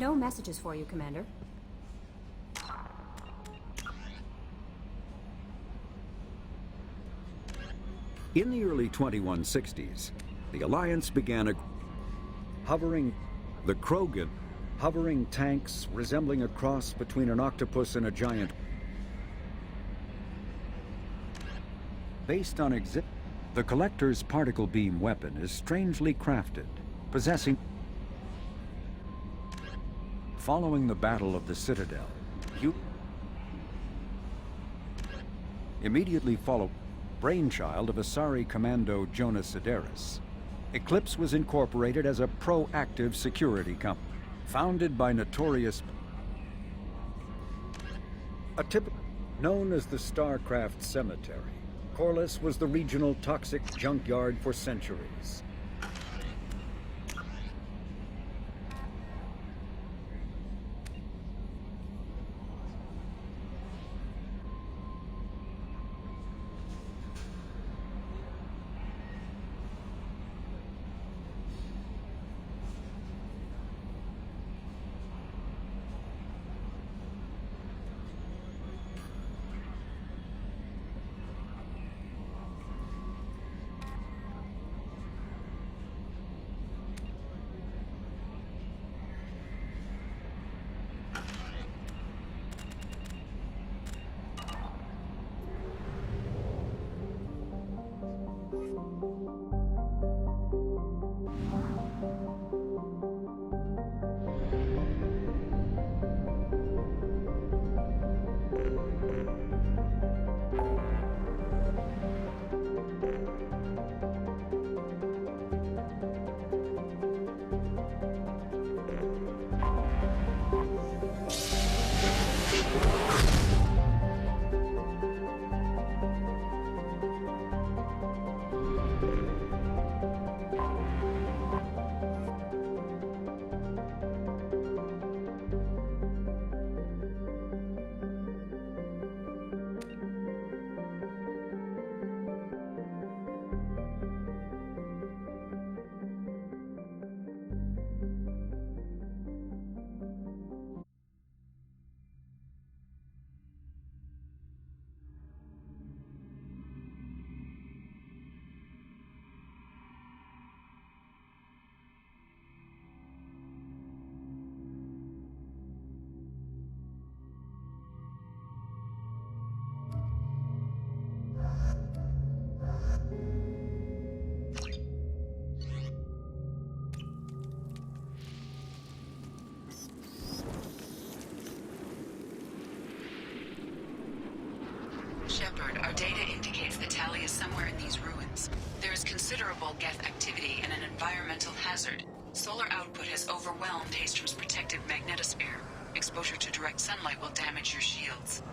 No messages for you, Commander. In the early 2160s, the Alliance began hovering tanks resembling a cross between an octopus and a giant. Based on the Collector's particle beam weapon is strangely crafted, possessing. Following the Battle of the Citadel, immediately followed, brainchild of Asari Commando Jonas Sideris, Eclipse was incorporated as a proactive security company, founded by notorious. Known as the Starcraft Cemetery, Corliss was the regional toxic junkyard for centuries. Shepard, our data indicates the tally is somewhere in these ruins. There is considerable Geth activity and an environmental hazard. Solar output has overwhelmed Hastrom's protective magnetosphere. Exposure to direct sunlight will damage your shields.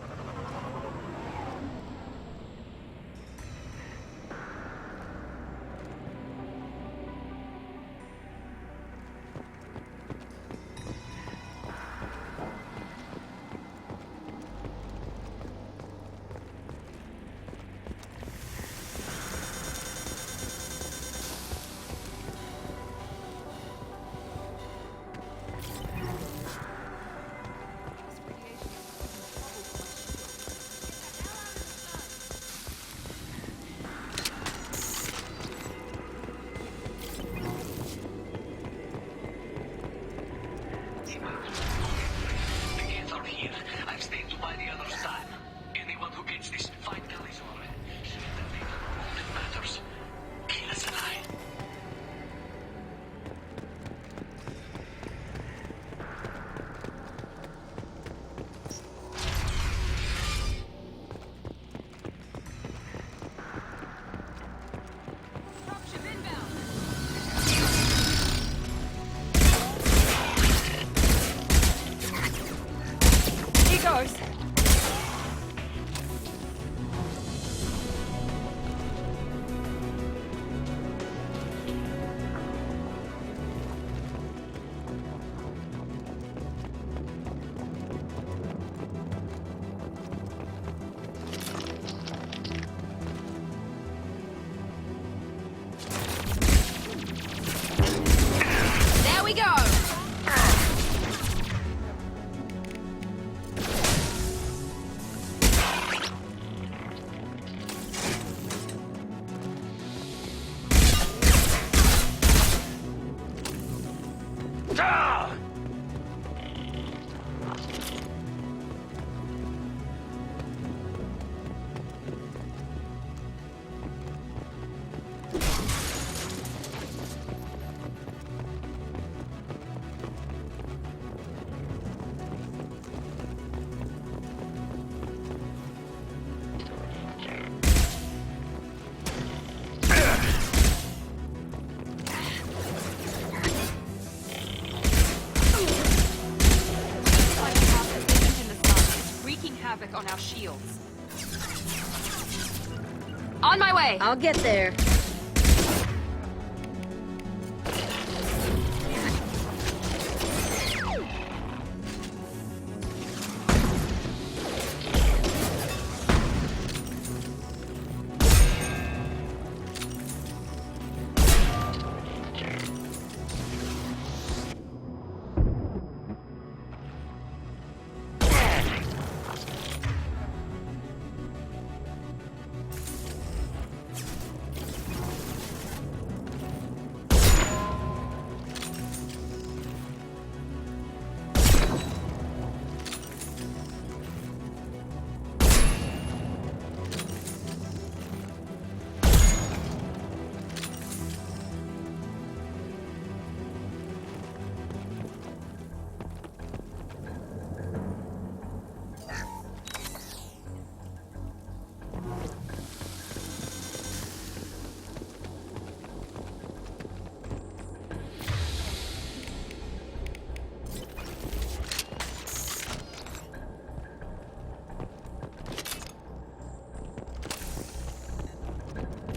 On our shields. On my way! I'll get there.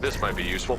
This might be useful.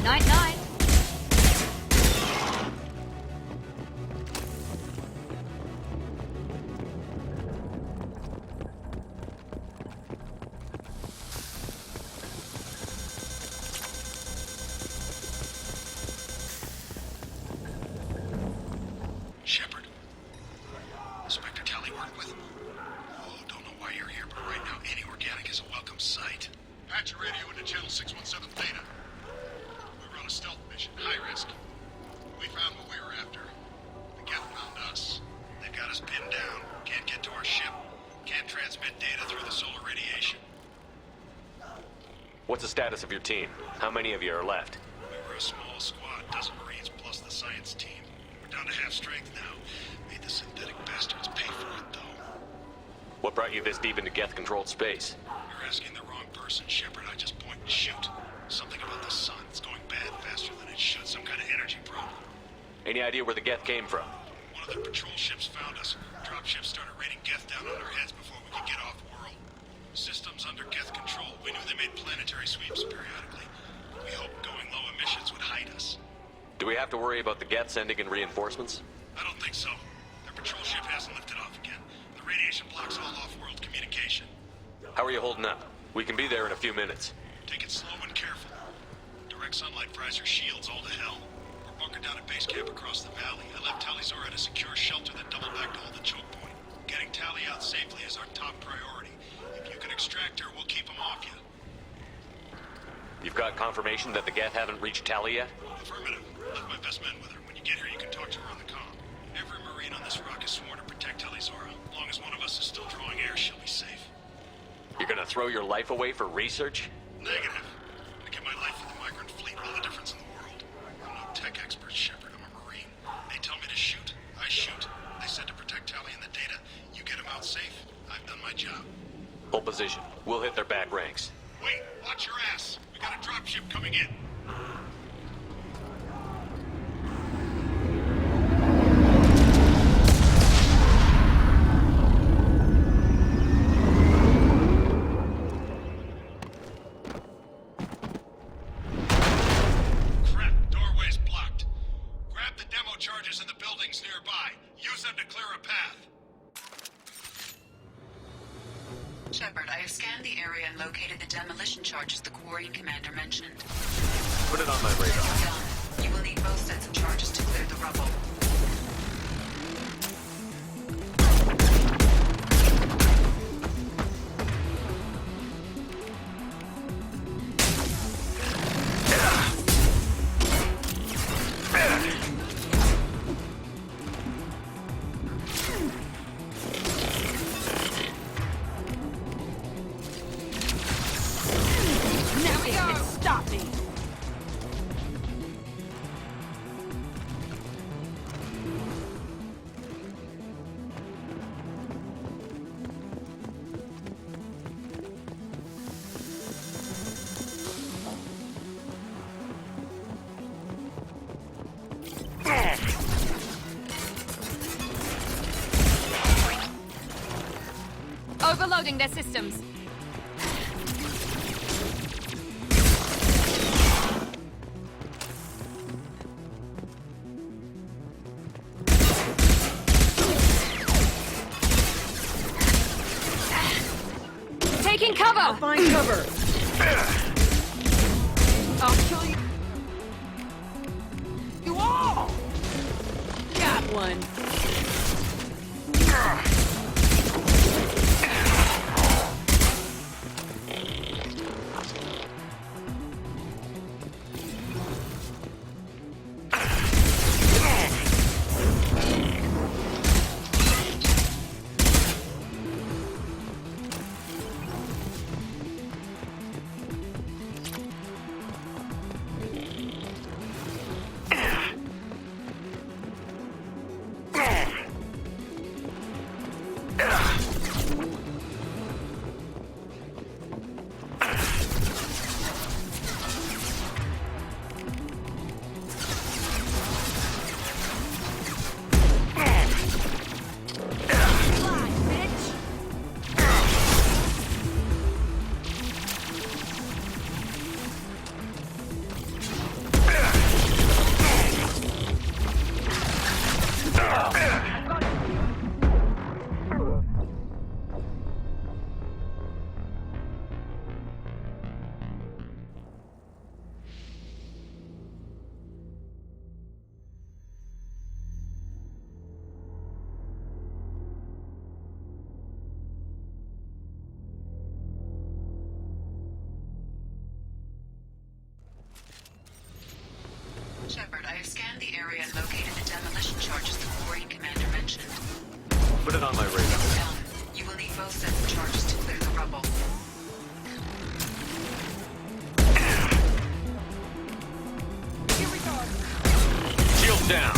Night-night. Shepard. Inspector Tally worked with. Oh, don't know why you're here, but right now any organic is a welcome sight. Patch your radio into channel 617 Theta. We run a stealth mission, high risk. We found what we were after. The Geth found us. They've got us pinned down. Can't get to our ship. Can't transmit data through the solar radiation. What's the status of your team? How many of you are left? We were a small squad, dozen Marines plus the science team. We're down to half strength now. Made the synthetic bastards pay for it, though. What brought you this deep into Geth-controlled space? You're asking the wrong person, Shepard. I just point and shoot. Something about the sun. It's going bad faster than it should. Some kind of energy problem. Any idea where the Geth came from? One of their patrol ships found us. Dropships started raining Geth down on our heads before we could get off-world. Systems under Geth control. We knew they made planetary sweeps periodically. We hoped going low emissions would hide us. Do we have to worry about the Geth sending in reinforcements? I don't think so. Their patrol ship hasn't lifted off again. The radiation blocks all off-world communication. How are you holding up? We can be there in a few minutes. Take it slow and careful. Direct sunlight fries your shields all to hell. We're bunkered down at base camp across the valley. I left Talizora at a secure shelter that doubled back to hold the choke point. Getting Tally out safely is our top priority. If you can extract her, we'll keep them off you. You've got confirmation that the Geth haven't reached Tally yet? Affirmative. Left my best men with her. When you get here, you can talk to her on the comm. Every Marine on this rock is sworn to protect Talizora. As long as one of us is still drawing air, she'll be safe. You're gonna throw your life away for research? Negative. I give my life for the migrant fleet, all the difference in the world. I'm no tech expert, Shepard. I'm a Marine. They tell me to shoot. I shoot. They said to protect Tally and the data. You get them out safe, position. We'll hit their back ranks. Wait, watch your ass. We got a dropship coming in. Crap, doorway's blocked. Grab the demo charges in the buildings nearby. Use them to clear a path. Shepard, I have scanned the area and located the demolition charges the Quarry Commander mentioned. Put it on my radar. Done. You will need both sets of charges to clear the rubble. Stop me! Overloading their systems. Taking cover! I'll find cover. I'll kill you. You all! Got one. Shepard, I have scanned the area and located the demolition charges the Quarry Commander mentioned. Put it on my radar. Done. You will need both sets of charges to clear the rubble. Here we go. Shield down.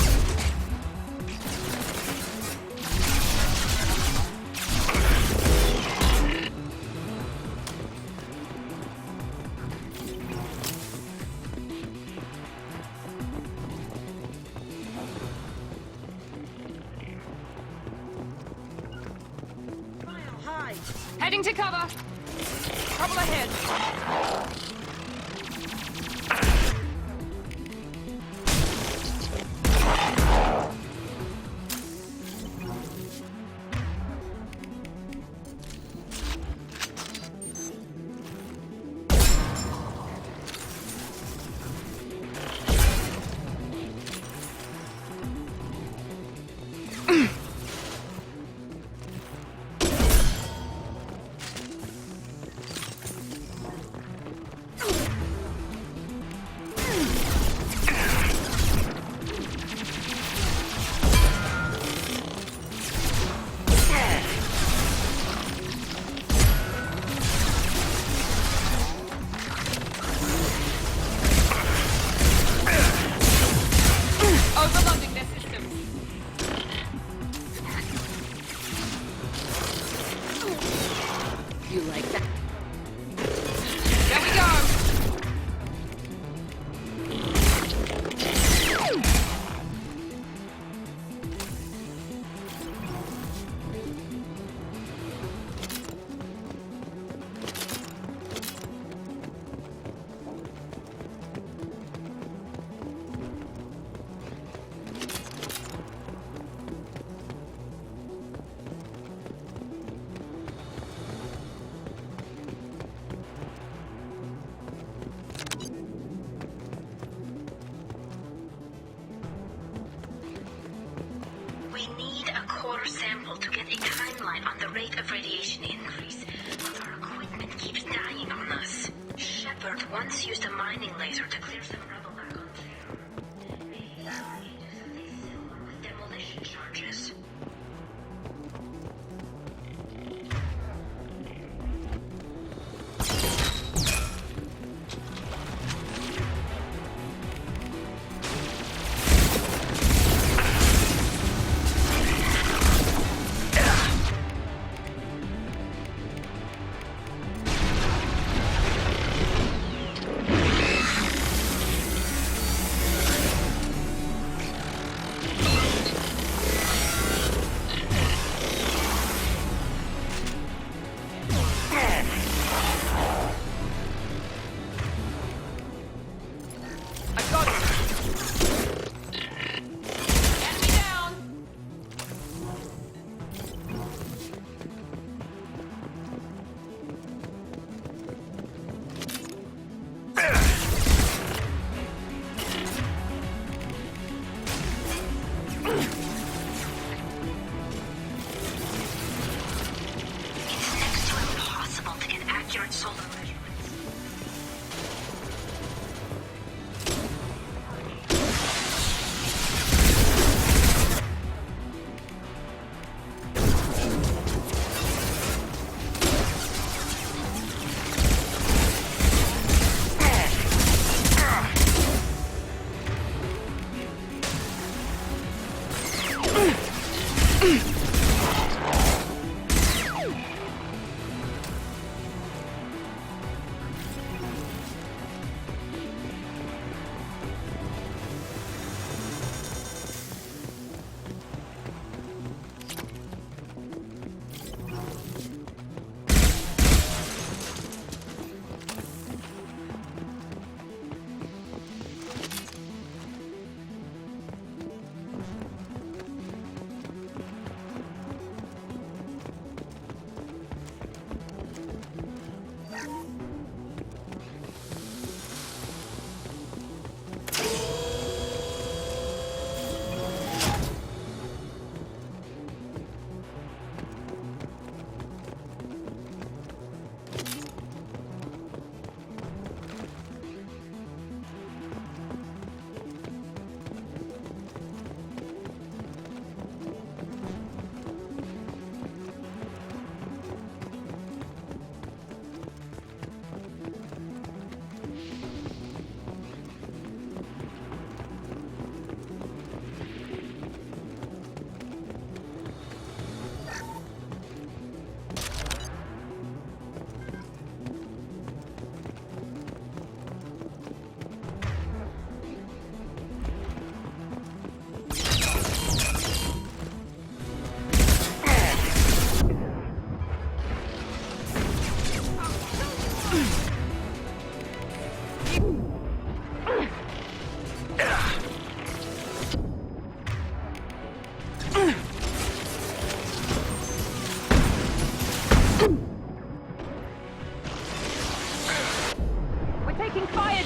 Heading to cover. Trouble ahead. solar sample to get a timeline on the rate of radiation increase, but our equipment keeps dying on us. Shepard once used a mining laser to clear some rubble back on Terra. Maybe our agents of this silver with demolition charges.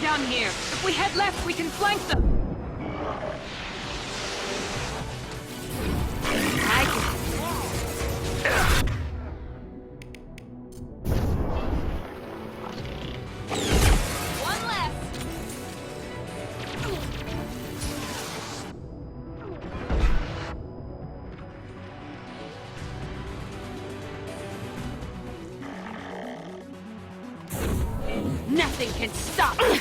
down here. If we head left, we can flank them. One left. Nothing can stop me.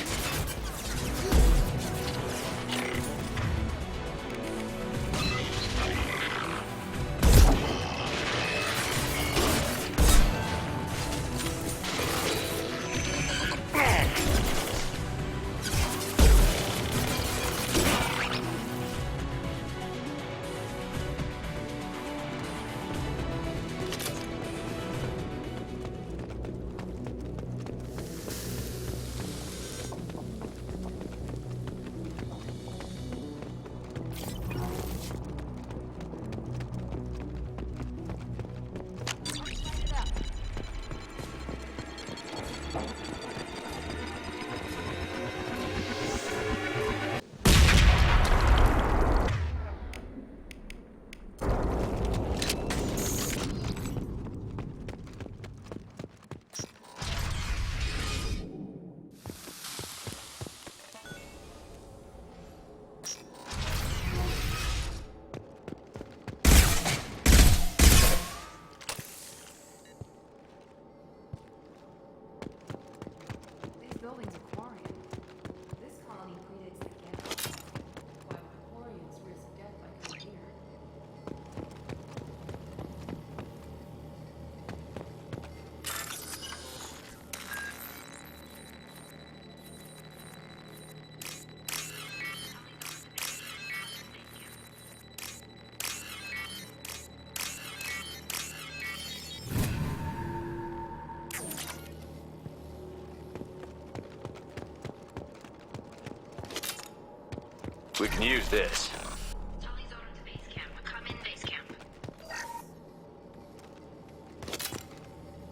can use this. Tully's order to base camp. Come in, base camp.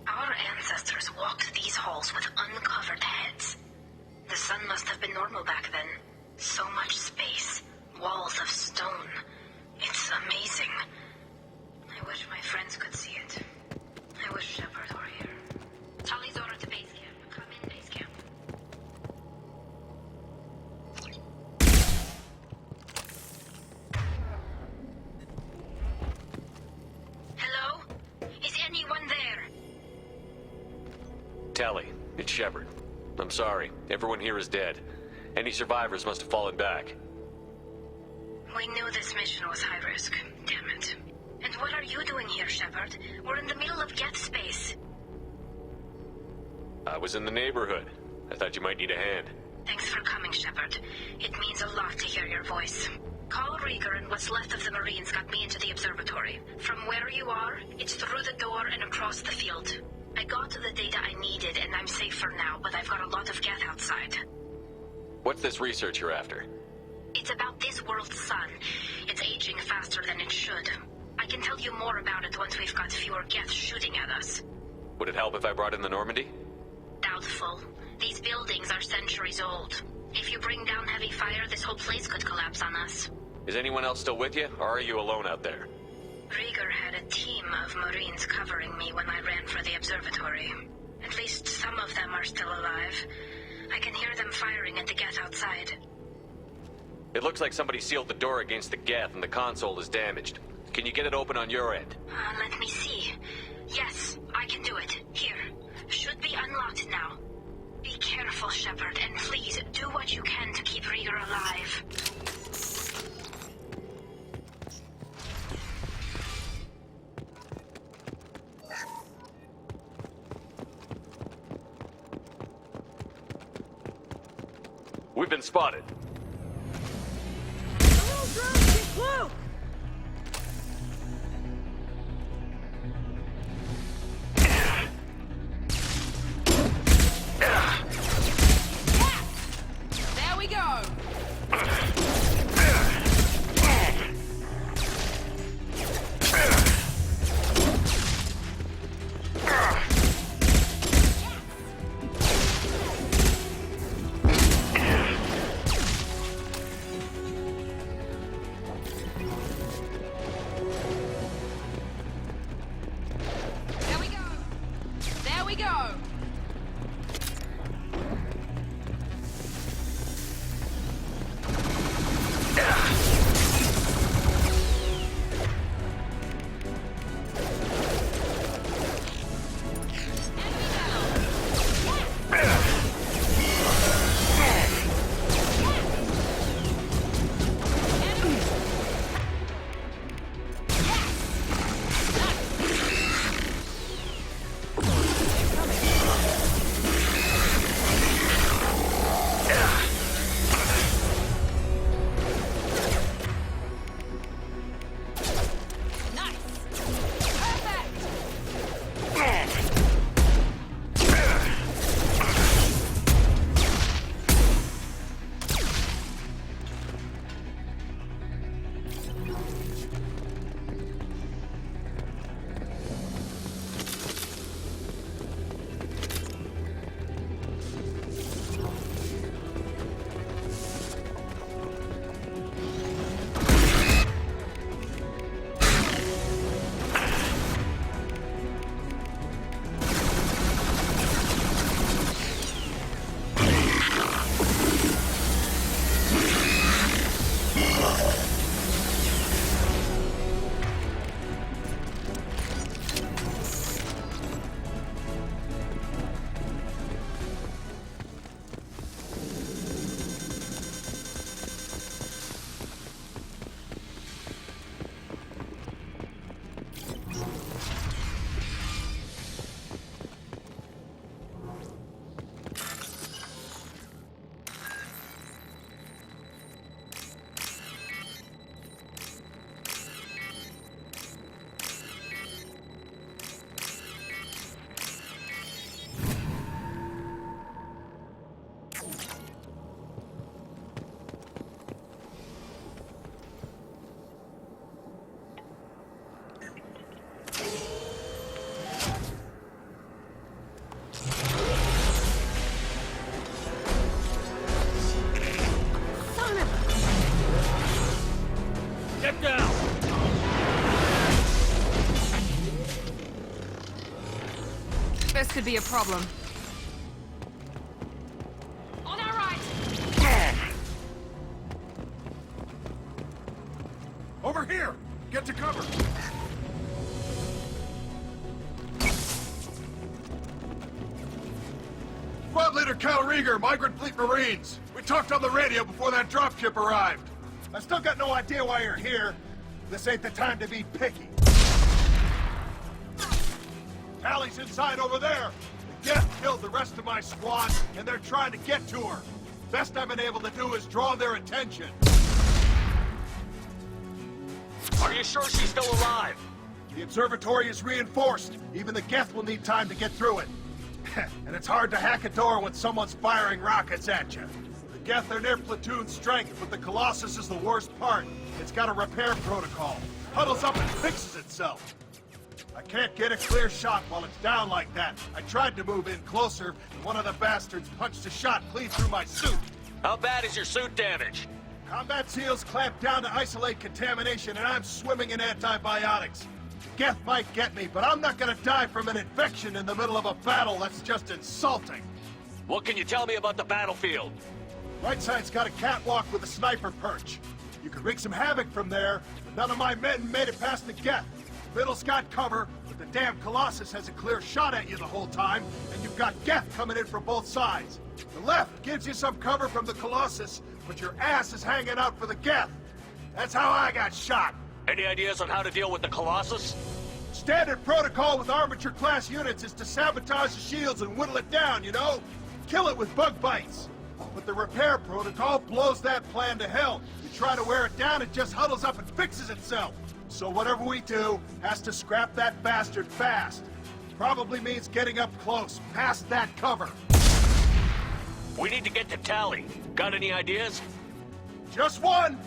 Our ancestors walked these halls with uncovered heads. The sun must have been normal back then. So much space. Walls of stone. It's amazing. I wish my friends could see it. I wish Shepard were here. Tully's order to base camp. Come in, base camp. Hello? Is anyone there? Tally, it's Shepard. I'm sorry. Everyone here is dead. Any survivors must have fallen back. We knew this mission was high risk. Damn it. And what are you doing here, Shepard? We're in the middle of Geth space. I was in the neighborhood. I thought you might need a hand. Thanks for coming, Shepard. It means a lot to hear your voice. Call Rieger and what's left of the Marines got me into the observatory. From where you are, it's through the door and across the field. I got the data I needed and I'm safe for now, but I've got a lot of Geth outside. What's this research you're after? It's about this world's sun. It's aging faster than it should. I can tell you more about it once we've got fewer Geth shooting at us. Would it help if I brought in the Normandy? Doubtful. These buildings are centuries old. If you bring down heavy fire, this whole place could collapse on us. Is anyone else still with you, or are you alone out there? Rieger had a team of Marines covering me when I ran for the observatory. At least some of them are still alive. I can hear them firing at the Geth outside. It looks like somebody sealed the door against the Geth and the console is damaged. Can you get it open on your end? Let me see. Yes, I can do it. Here. Should be unlocked now. Be careful, Shepard, and please do what you can to keep Rieger alive. We've been spotted. Whoa! There we go. Get down! This could be a problem. On our right! Over here! Get to cover! Squad Leader Cal Rieger, Migrant Fleet Marines. We talked on the radio before that dropship arrived. I still got no idea why you're here. This ain't the time to be picky. Tally's inside over there. The Geth killed the rest of my squad, and they're trying to get to her. Best I've been able to do is draw their attention. Are you sure she's still alive? The observatory is reinforced. Even the Geth will need time to get through it. And it's hard to hack a door when someone's firing rockets at you. The Geth are near platoon strength, but the Colossus is the worst part. It's got a repair protocol. Huddles up and fixes itself. I can't get a clear shot while it's down like that. I tried to move in closer, and one of the bastards punched a shot clean through my suit. How bad is your suit damaged? Combat SEALs clamped down to isolate contamination, and I'm swimming in antibiotics. The Geth might get me, but I'm not gonna die from an infection in the middle of a battle. That's just insulting. What can you tell me about the battlefield? Right side's got a catwalk with a sniper perch. You can wreak some havoc from there, but none of my men made it past the Geth. Middle's got cover, but the damn Colossus has a clear shot at you the whole time, and you've got Geth coming in from both sides. The left gives you some cover from the Colossus, but your ass is hanging out for the Geth. That's how I got shot. Any ideas on how to deal with the Colossus? Standard protocol with armature-class units is to sabotage the shields and whittle it down, you know? Kill it with bug bites. But the repair protocol blows that plan to hell. You try to wear it down, it just huddles up and fixes itself. So whatever we do has to scrap that bastard fast. Probably means getting up close, past that cover. We need to get to Tally. Got any ideas? Just one!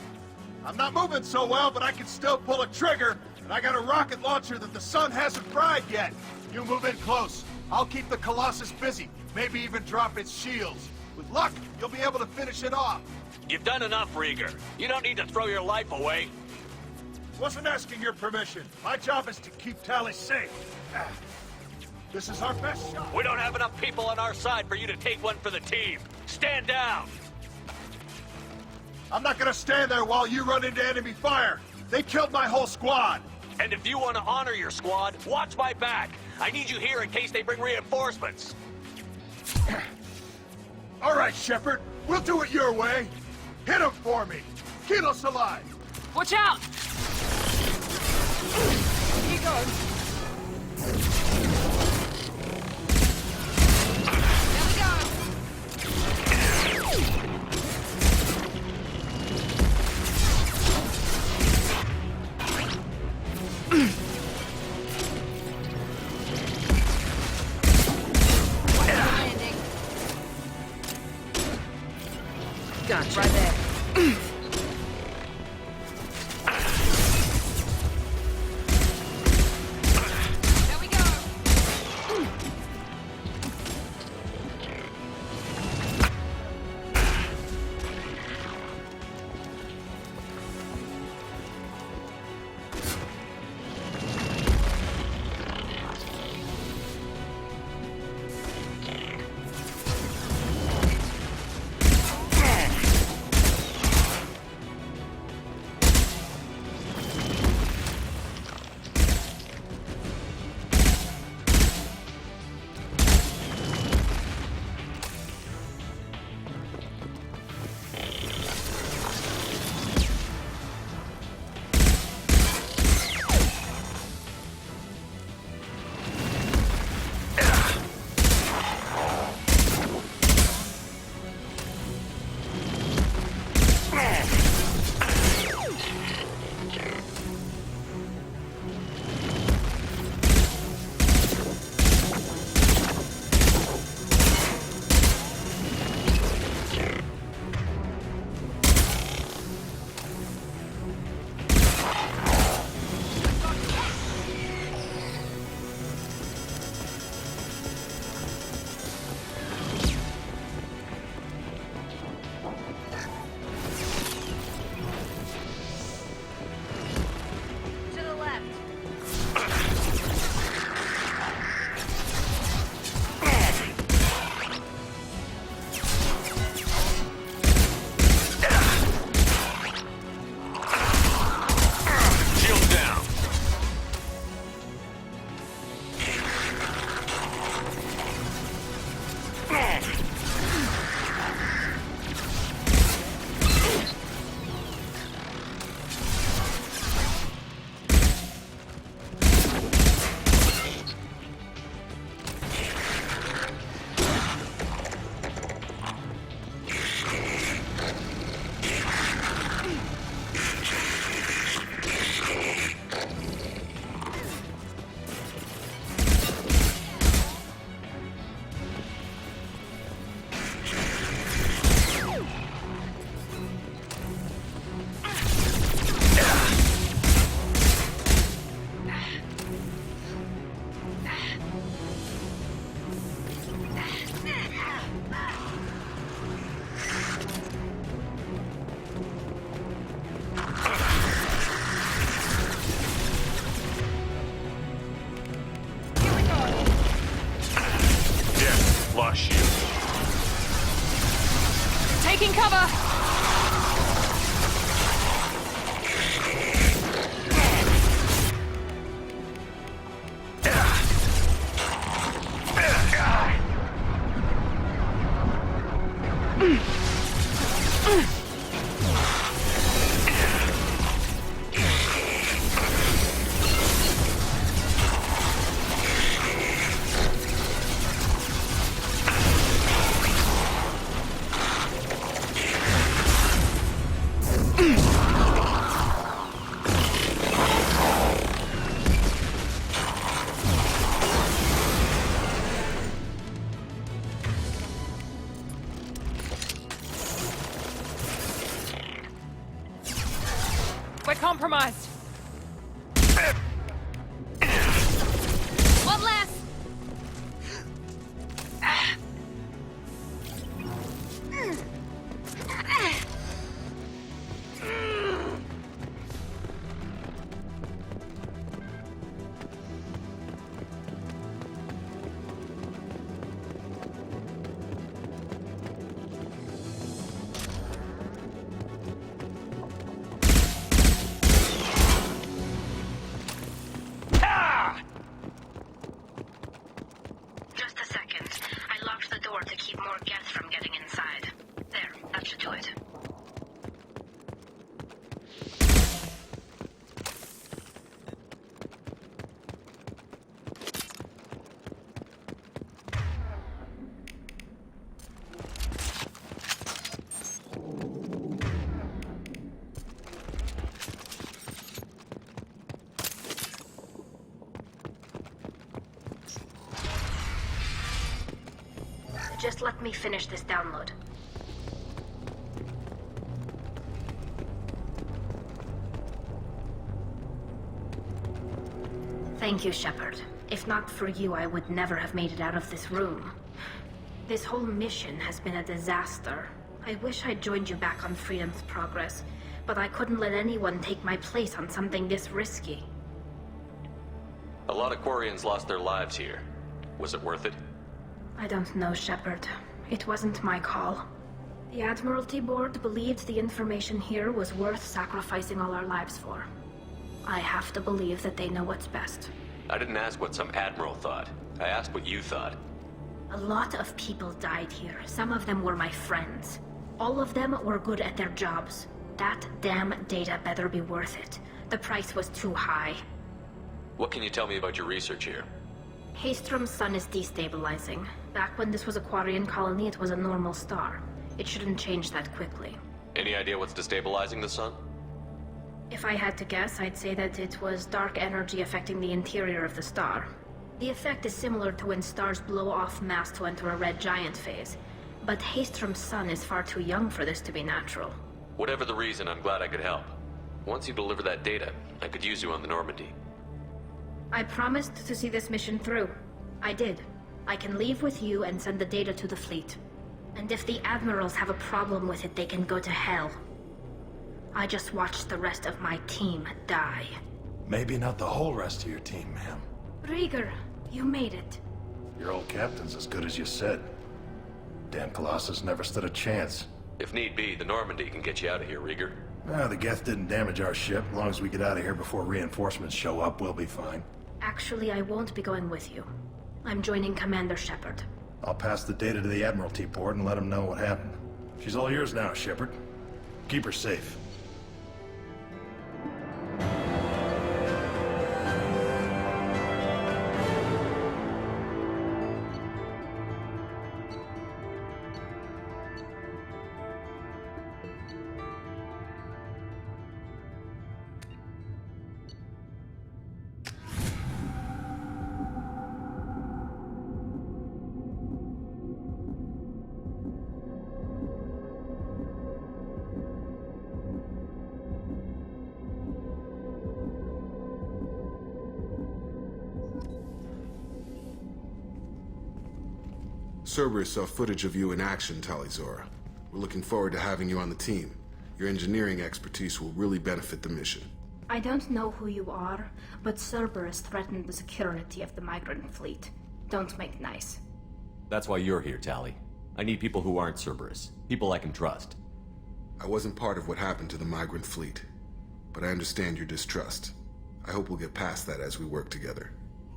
I'm not moving so well, but I can still pull a trigger, and I got a rocket launcher that the sun hasn't fried yet. You move in close. I'll keep the Colossus busy, maybe even drop its shields. With luck, you'll be able to finish it off. You've done enough, Rieger. You don't need to throw your life away. Wasn't asking your permission. My job is to keep Tally safe. This is our best shot. We don't have enough people on our side for you to take one for the team. Stand down! I'm not gonna stand there while you run into enemy fire. They killed my whole squad. And if you want to honor your squad, watch my back. I need you here in case they bring reinforcements. All right, Shepard. We'll do it your way. Hit him for me. Kilos alive. Watch out! Here you go. There we go. Landing. Gotcha. Right there. There we go. compromised. One less. Just a second. I locked the door to keep more Geth from getting inside. There, that should do it. Just let me finish this download. Thank you, Shepard. If not for you, I would never have made it out of this room. This whole mission has been a disaster. I wish I'd joined you back on Freedom's Progress, but I couldn't let anyone take my place on something this risky. A lot of Quarians lost their lives here. Was it worth it? I don't know, Shepard. It wasn't my call. The Admiralty Board believed the information here was worth sacrificing all our lives for. I have to believe that they know what's best. I didn't ask what some admiral thought. I asked what you thought. A lot of people died here. Some of them were my friends. All of them were good at their jobs. That damn data better be worth it. The price was too high. What can you tell me about your research here? Haystrom's sun is destabilizing. Back when this was a Quarian colony, it was a normal star. It shouldn't change that quickly. Any idea what's destabilizing the sun? If I had to guess, I'd say that it was dark energy affecting the interior of the star. The effect is similar to when stars blow off mass to enter a red giant phase. But Haystrom's sun is far too young for this to be natural. Whatever the reason, I'm glad I could help. Once you deliver that data, I could use you on the Normandy. I promised to see this mission through. I did. I can leave with you and send the data to the fleet. And if the admirals have a problem with it, they can go to hell. I just watched the rest of my team die. Maybe not the whole rest of your team, ma'am. Rieger, you made it. Your old captain's as good as you said. Damn Colossus never stood a chance. If need be, the Normandy can get you out of here, Rieger. The Geth didn't damage our ship. As long as we get out of here before reinforcements show up, we'll be fine. Actually, I won't be going with you. I'm joining Commander Shepard. I'll pass the data to the Admiralty Board and let them know what happened. She's all yours now, Shepard. Keep her safe. Cerberus saw footage of you in action, Talizora. We're looking forward to having you on the team. Your engineering expertise will really benefit the mission. I don't know who you are, but Cerberus threatened the security of the migrant fleet. Don't make nice. That's why you're here, Tali. I need people who aren't Cerberus. People I can trust. I wasn't part of what happened to the migrant fleet, but I understand your distrust. I hope we'll get past that as we work together.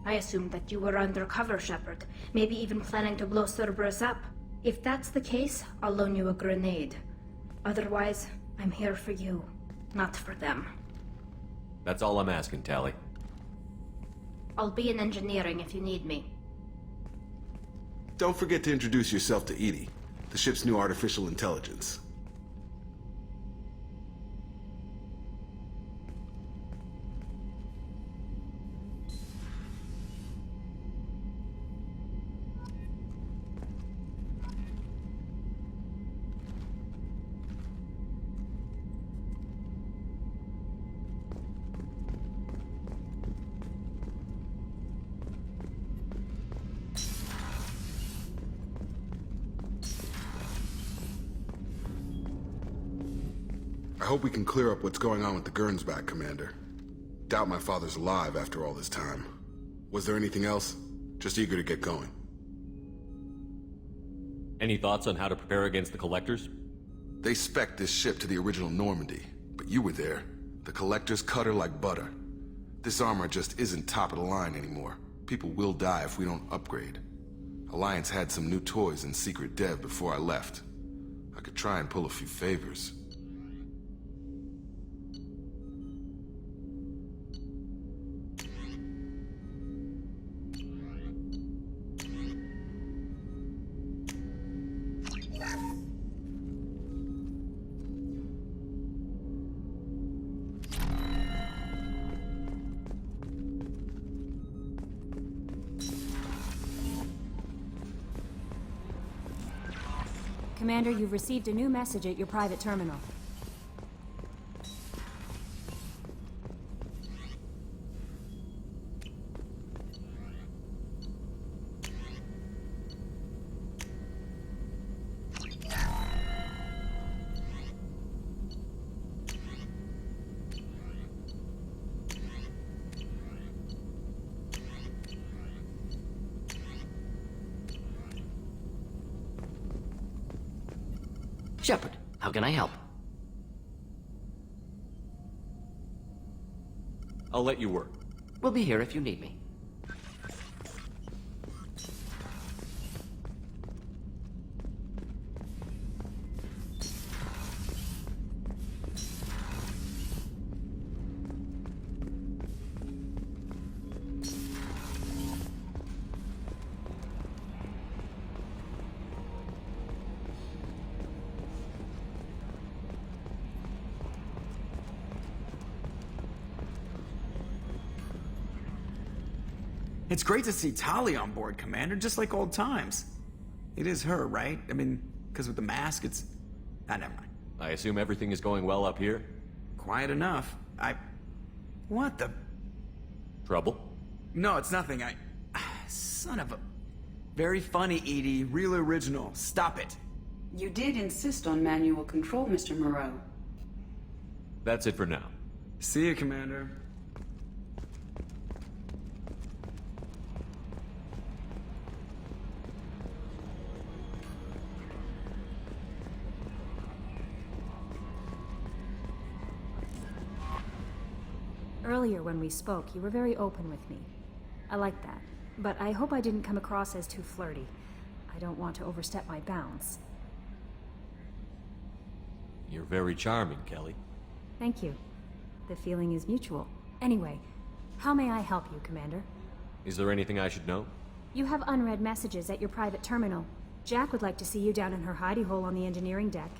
I assumed that you were undercover, Shepard. Maybe even planning to blow Cerberus up. If that's the case, I'll loan you a grenade. Otherwise, I'm here for you, not for them. That's all I'm asking, Tali. I'll be in engineering if you need me. Don't forget to introduce yourself to Edie, the ship's new artificial intelligence. hope we can clear up what's going on with the Gernsback, Commander. Doubt my father's alive after all this time. Was there anything else? Just eager to get going. Any thoughts on how to prepare against the Collectors? They spec'd this ship to the original Normandy, but you were there. The Collectors cut her like butter. This armor just isn't top of the line anymore. People will die if we don't upgrade. Alliance had some new toys in secret dev before I left. I could try and pull a few favors. Commander, you've received a new message at your private terminal. Shepard, how can I help? I'll let you work. We'll be here if you need me. It's great to see Tali on board, Commander, just like old times. It is her, right? I mean, because with the mask, it's... Ah, never mind. I assume everything is going well up here? Quiet enough. What the... Trouble? No, it's nothing. Son of a... Very funny, Edie. Real original. Stop it. You did insist on manual control, Mr. Moreau. That's it for now. See you, Commander. Earlier when we spoke, you were very open with me. I like that, but I hope I didn't come across as too flirty. I don't want to overstep my bounds. You're very charming, Kelly. Thank you. The feeling is mutual. Anyway, how may I help you, Commander? Is there anything I should know? You have unread messages at your private terminal. Jack would like to see you down in her hidey hole on the engineering deck.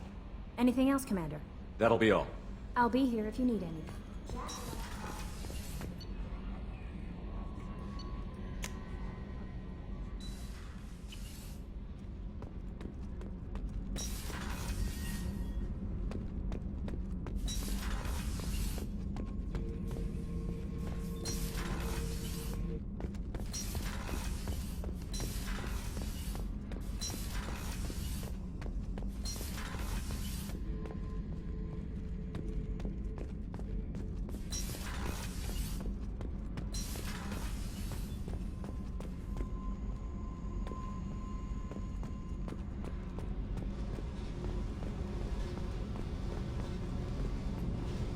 Anything else, Commander? That'll be all. I'll be here if you need any.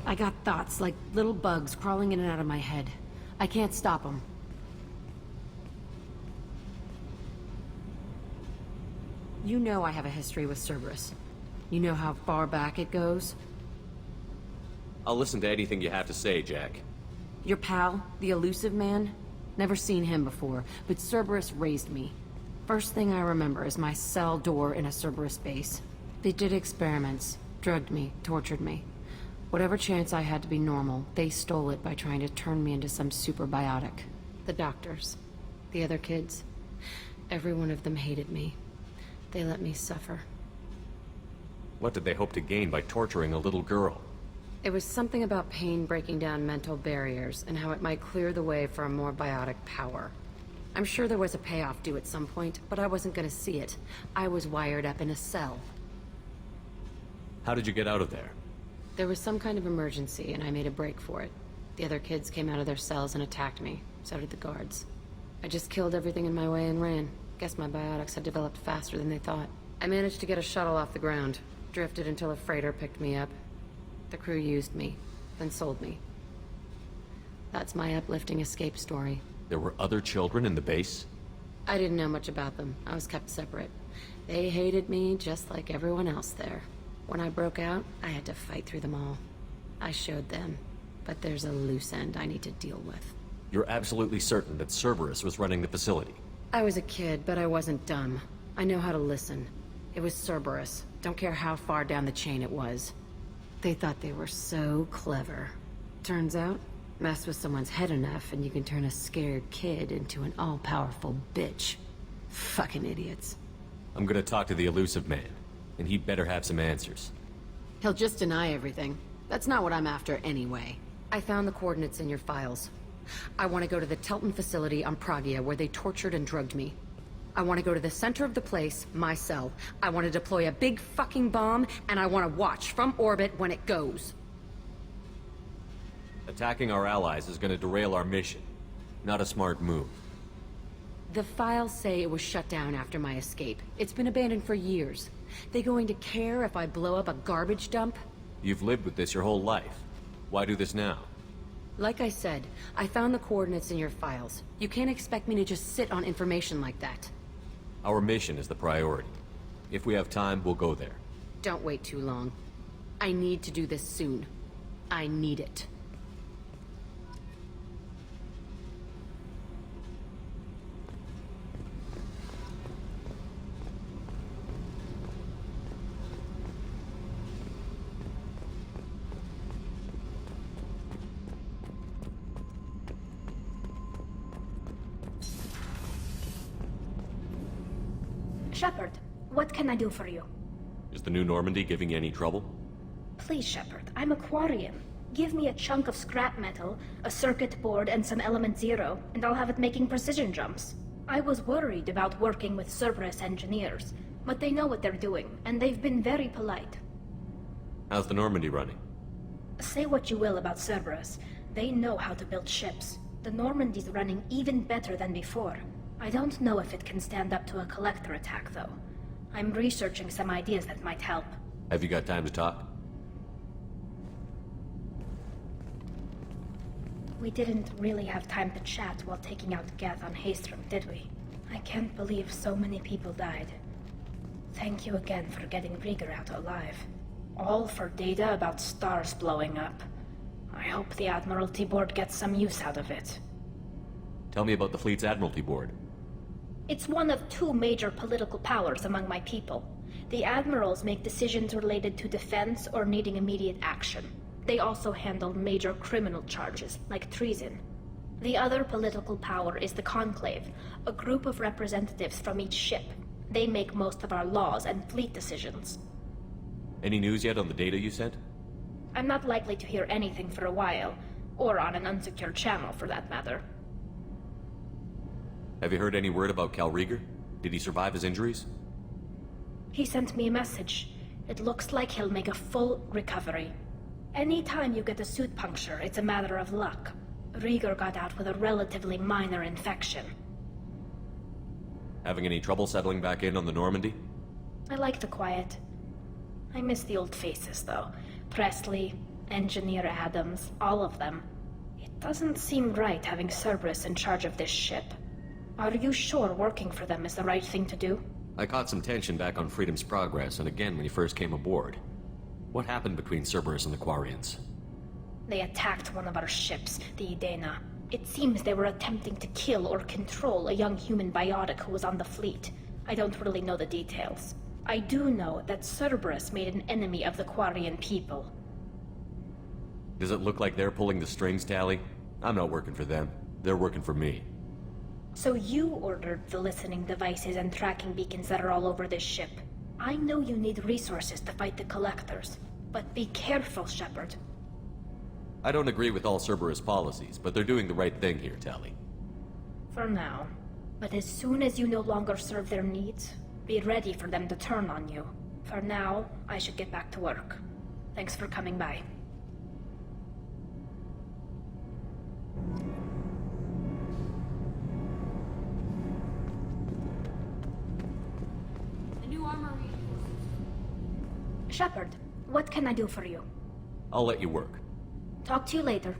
I got thoughts like little bugs crawling in and out of my head. I can't stop them. You know I have a history with Cerberus. You know how far back it goes? I'll listen to anything you have to say, Jack. Your pal, the elusive man? Never seen him before, but Cerberus raised me. First thing I remember is my cell door in a Cerberus base. They did experiments, drugged me, tortured me. Whatever chance I had to be normal, they stole it by trying to turn me into some superbiotic. The doctors, the other kids, every one of them hated me. They let me suffer. What did they hope to gain by torturing a little girl? It was something about pain breaking down mental barriers and how it might clear the way for a more biotic power. I'm sure there was a payoff due at some point, but I wasn't gonna see it. I was wired up in a cell. How did you get out of there? There was some kind of emergency, and I made a break for it. The other kids came out of their cells and attacked me. So did the guards. I just killed everything in my way and ran. Guess my biotics had developed faster than they thought. I managed to get a shuttle off the ground. Drifted until a freighter picked me up. The crew used me, then sold me. That's my uplifting escape story. There were other children in the base? I didn't know much about them. I was kept separate. They hated me just like everyone else there. When I broke out, I had to fight through them all. I showed them, but there's a loose end I need to deal with. You're absolutely certain that Cerberus was running the facility? I was a kid, but I wasn't dumb. I know how to listen. It was Cerberus. Don't care how far down the chain it was. They thought they were so clever. Turns out, mess with someone's head enough and you can turn a scared kid into an all-powerful bitch. Fucking idiots. I'm gonna talk to the elusive man, and he'd better have some answers. He'll just deny everything. That's not what I'm after anyway. I found the coordinates in your files. I want to go to the Telton facility on Pragia where they tortured and drugged me. I want to go to the center of the place, my cell. I want to deploy a big fucking bomb, and I want to watch from orbit when it goes. Attacking our allies is gonna derail our mission. Not a smart move. The files say it was shut down after my escape. It's been abandoned for years. They going to care if I blow up a garbage dump? You've lived with this your whole life. Why do this now? Like I said, I found the coordinates in your files. You can't expect me to just sit on information like that. Our mission is the priority. If we have time, we'll go there. Don't wait too long. I need to do this soon. I need it. Shepard, what can I do for you? Is the new Normandy giving you any trouble? Please, Shepard, I'm a Quarian. Give me a chunk of scrap metal, a circuit board, and some element zero, and I'll have it making precision jumps. I was worried about working with Cerberus engineers, but they know what they're doing, and they've been very polite. How's the Normandy running? Say what you will about Cerberus, they know how to build ships. The Normandy's running even better than before. I don't know if it can stand up to a collector attack, though. I'm researching some ideas that might help. Have you got time to talk? We didn't really have time to chat while taking out Geth on Haestrom, did we? I can't believe so many people died. Thank you again for getting Rieger out alive. All for data about stars blowing up. I hope the Admiralty Board gets some use out of it. Tell me about the fleet's Admiralty Board. It's one of two major political powers among my people. The admirals make decisions related to defense or needing immediate action. They also handle major criminal charges, like treason. The other political power is the Conclave, a group of representatives from each ship. They make most of our laws and fleet decisions. Any news yet on the data you sent? I'm not likely to hear anything for a while, or on an unsecured channel for that matter. Have you heard any word about Cal Rieger? Did he survive his injuries? He sent me a message. It looks like he'll make a full recovery. Anytime you get a suit puncture, it's a matter of luck. Rieger got out with a relatively minor infection. Having any trouble settling back in on the Normandy? I like the quiet. I miss the old faces, though. Presley, Engineer Adams, all of them. It doesn't seem right having Cerberus in charge of this ship. Are you sure working for them is the right thing to do? I caught some tension back on Freedom's Progress, and again when you first came aboard. What happened between Cerberus and the Quarians? They attacked one of our ships, the Idena. It seems they were attempting to kill or control a young human biotic who was on the fleet. I don't really know the details. I do know that Cerberus made an enemy of the Quarian people. Does it look like they're pulling the strings, Tali? I'm not working for them. They're working for me. So you ordered the listening devices and tracking beacons that are all over this ship. I know you need resources to fight the Collectors, but be careful, Shepard. I don't agree with all Cerberus policies, but they're doing the right thing here, Tali. For now. But as soon as you no longer serve their needs, be ready for them to turn on you. For now, I should get back to work. Thanks for coming by. The new armory. Shepard, what can I do for you? I'll let you work. Talk to you later.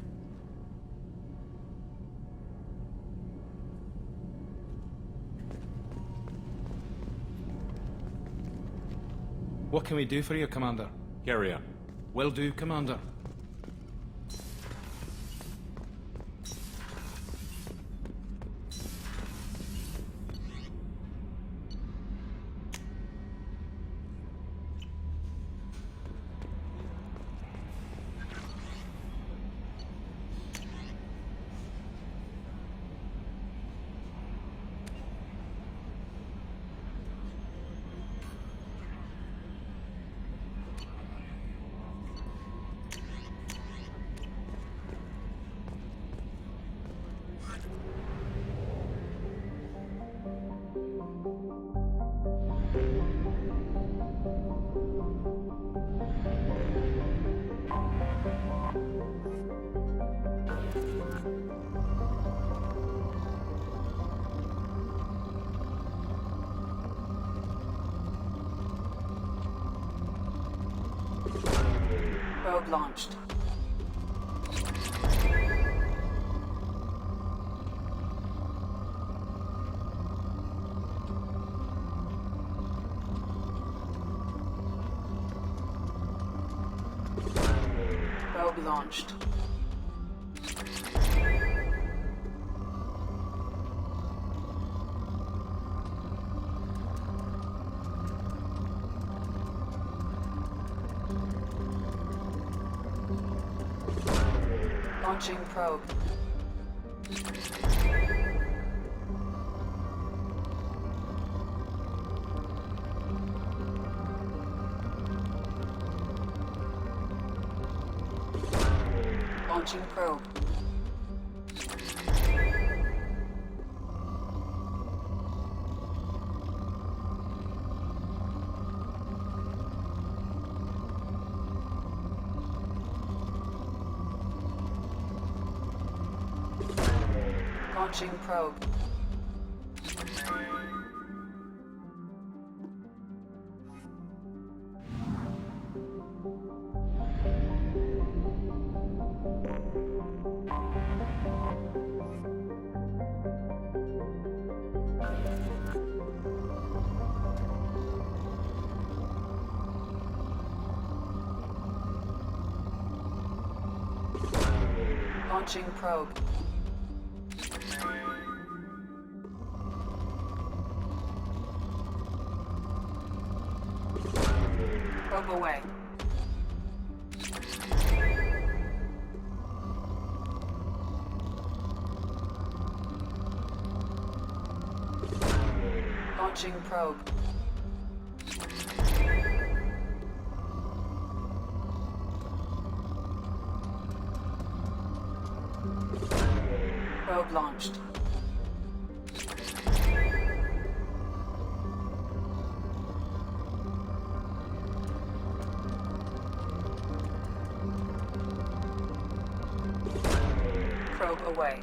What can we do for you, Commander? Carry on. Will do, Commander. Probe launched. Probe launched. Launching probe. Launching probe. Launching probe. Launching probe. Probe away. Launching probe. Probe launched. Probe away.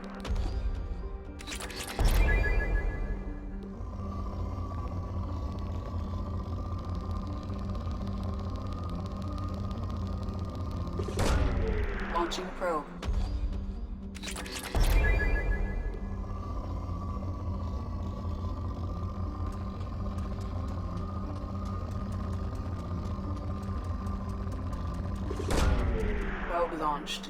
Launching probe. Probe launched.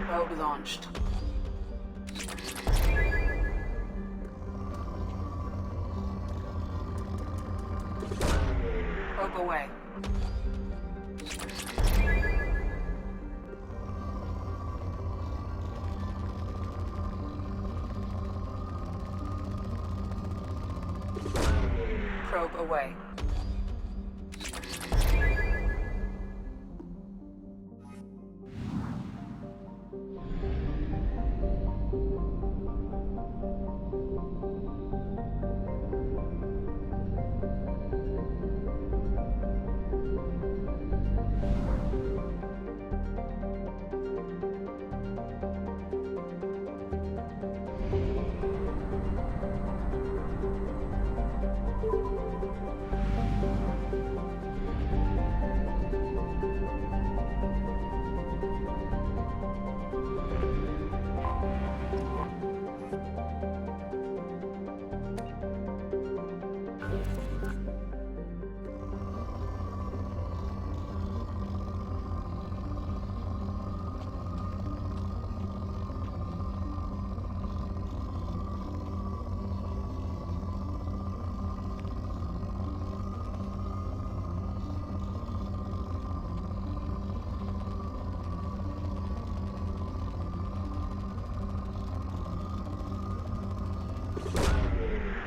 Probe launched. Probe away. Probe away.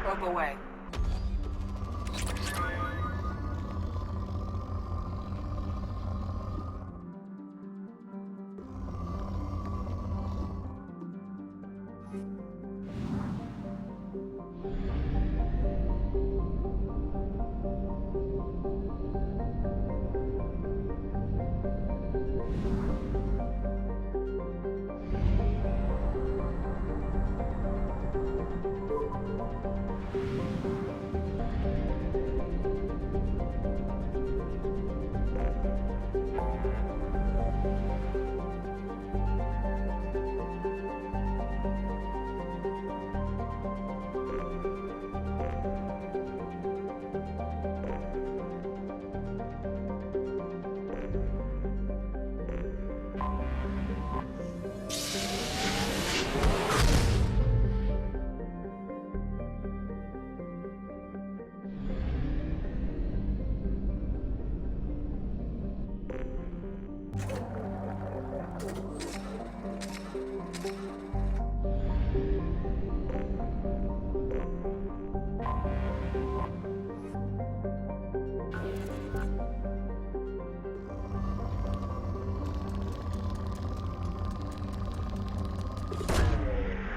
Probe away.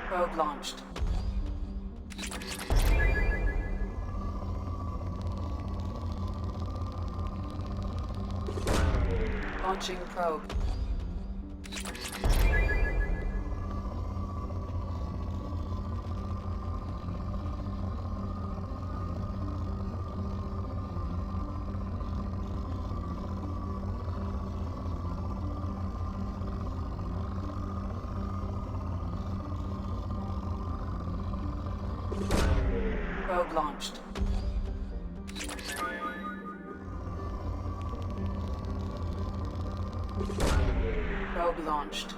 Probe launched. Launching probe. Probe launched. Probe launched.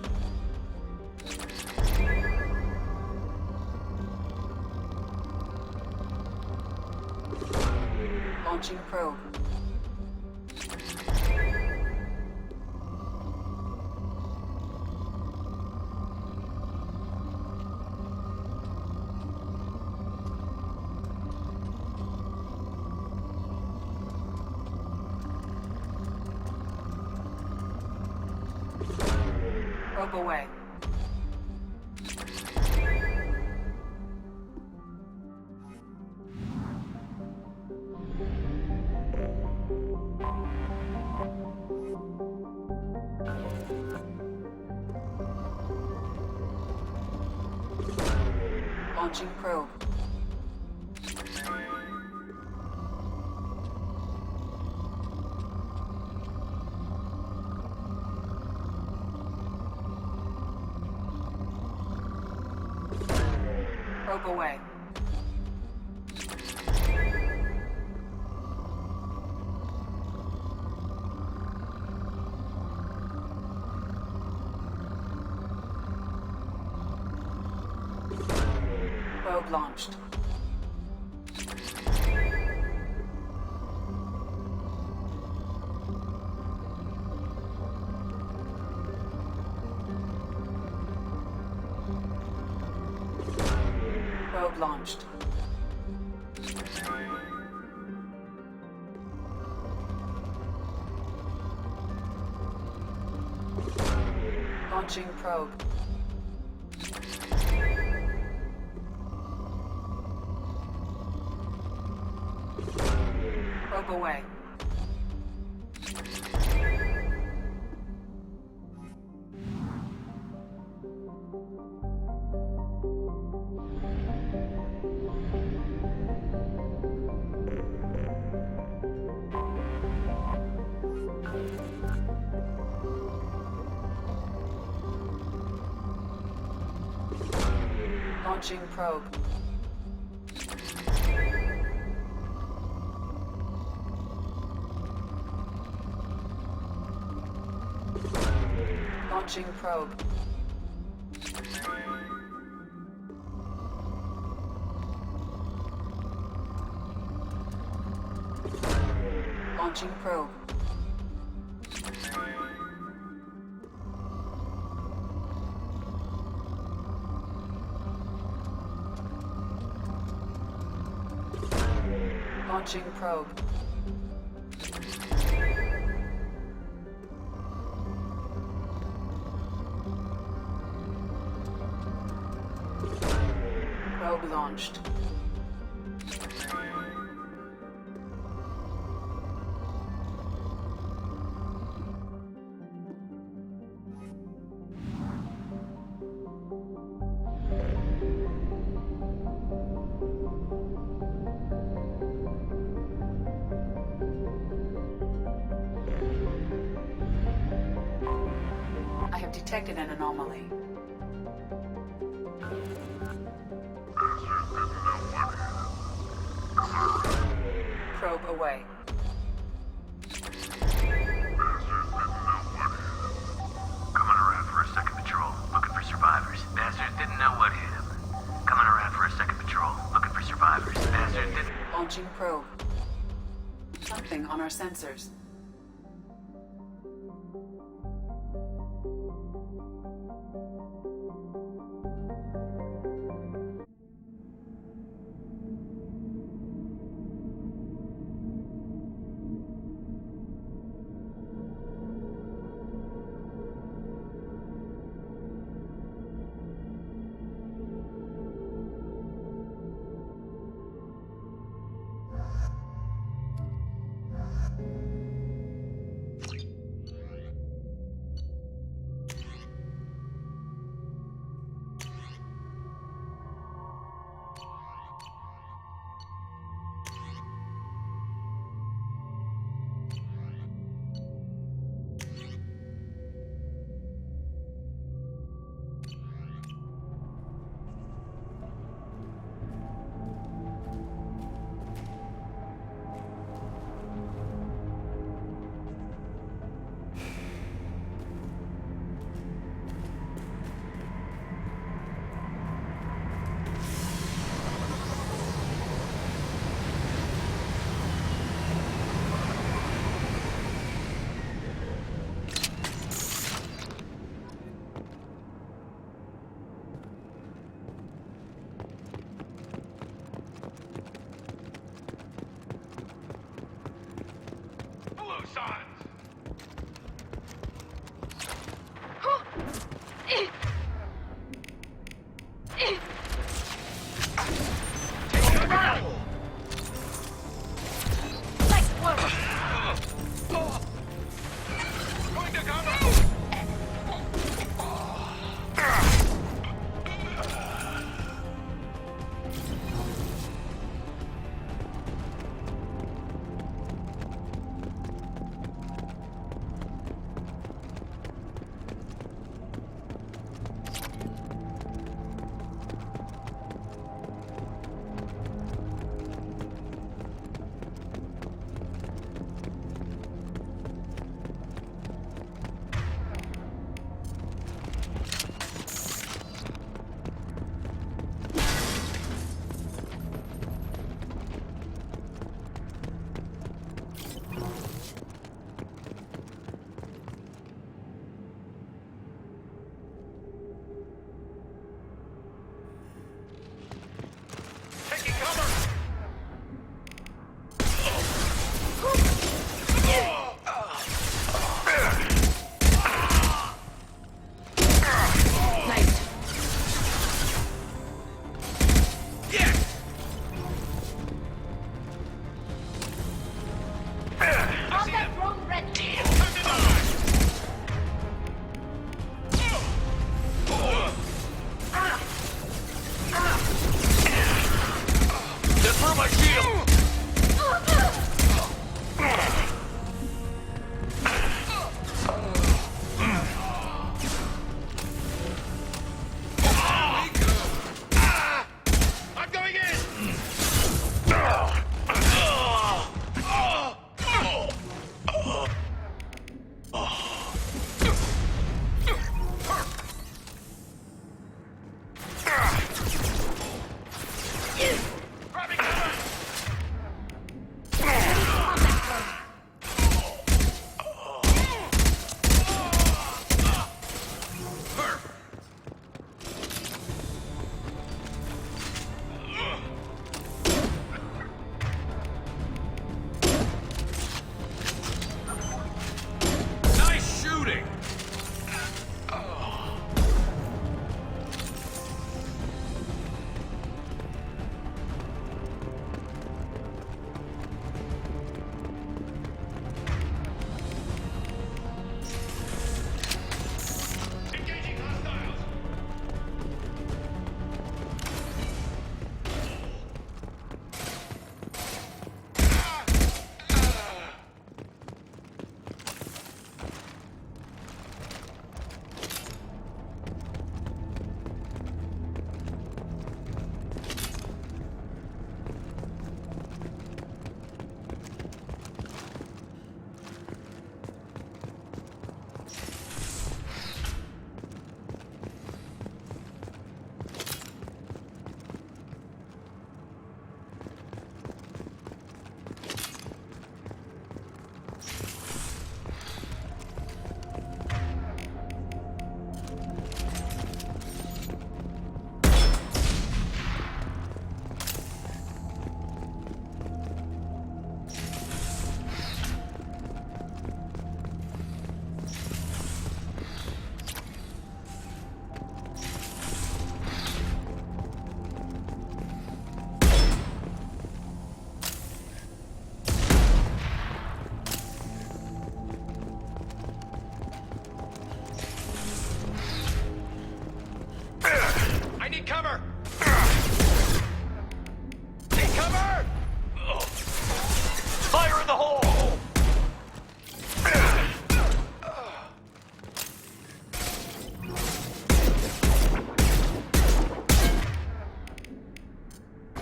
Launching probe. Probe away. Launching probe. Probe away. Probe launched. Probe launched. Launching probe. Probe away. Launching probe. Launching probe. Launching probe. Launching probe. Probe launched. I have detected an anomaly. Probe away. Coming around for a second patrol, looking for survivors. Bastards didn't know what hit him. Coming around for a second patrol, looking for survivors. Bastards didn't... Launching probe. Something on our sensors.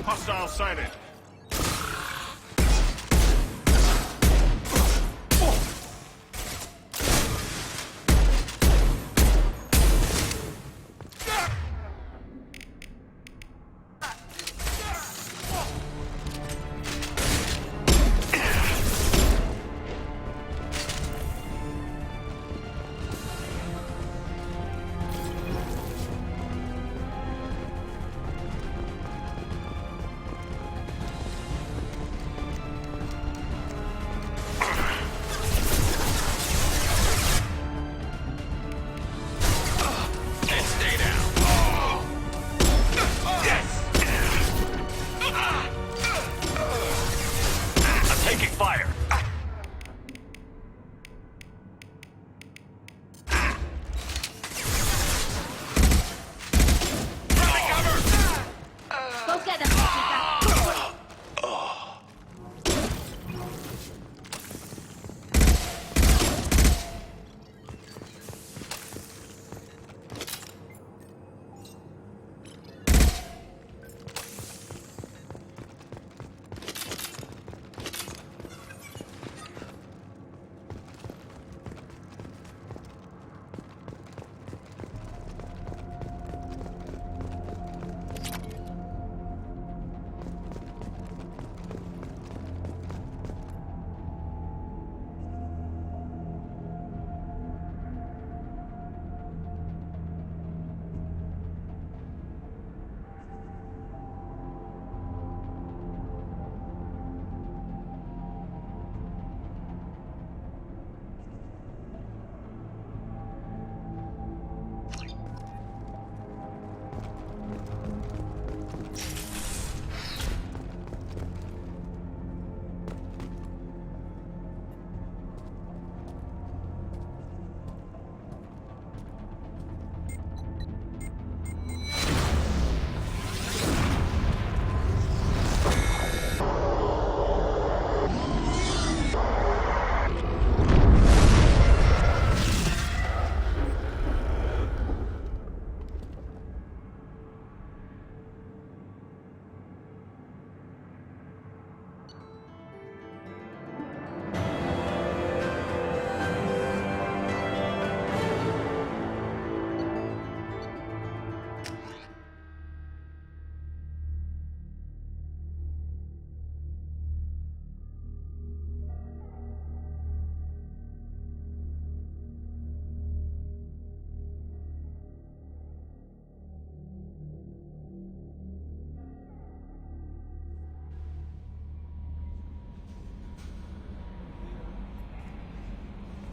Hostile sighted.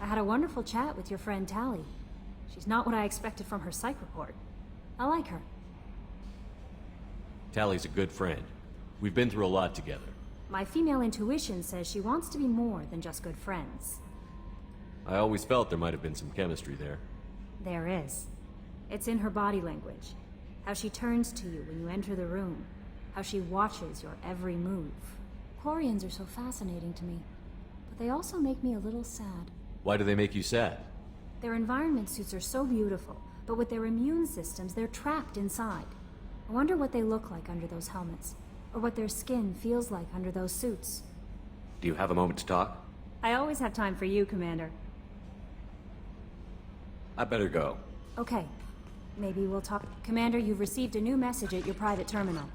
I had a wonderful chat with your friend Tally. She's not what I expected from her psych report. I like her. Tally's a good friend. We've been through a lot together. My female intuition says she wants to be more than just good friends. I always felt there might have been some chemistry there. There is. It's in her body language. How she turns to you when you enter the room. How she watches your every move. Quarians are so fascinating to me, but they also make me a little sad. Why do they make you sad? Their environment suits are so beautiful, but with their immune systems, they're trapped inside. I wonder what they look like under those helmets, or what their skin feels like under those suits. Do you have a moment to talk? I always have time for you, Commander. I better go. Okay. Maybe we'll talk. Commander, you've received a new message at your private terminal.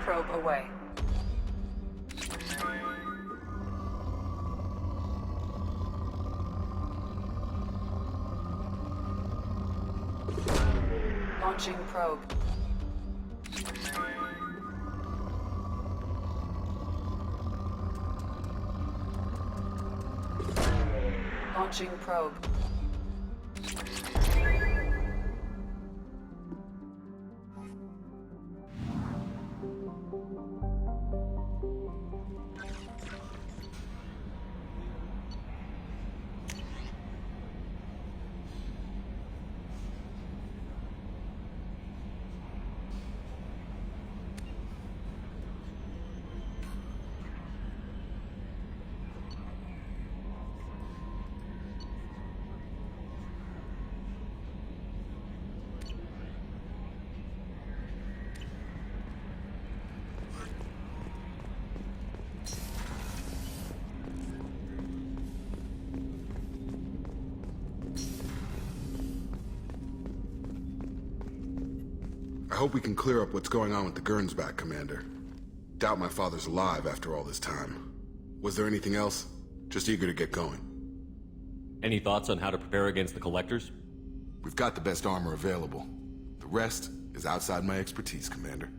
probe away. Launching probe. Launching probe. I hope we can clear up what's going on with the Gernsback, Commander. Doubt my father's alive after all this time. Was there anything else? Just eager to get going. Any thoughts on how to prepare against the Collectors? We've got the best armor available. The rest is outside my expertise, Commander.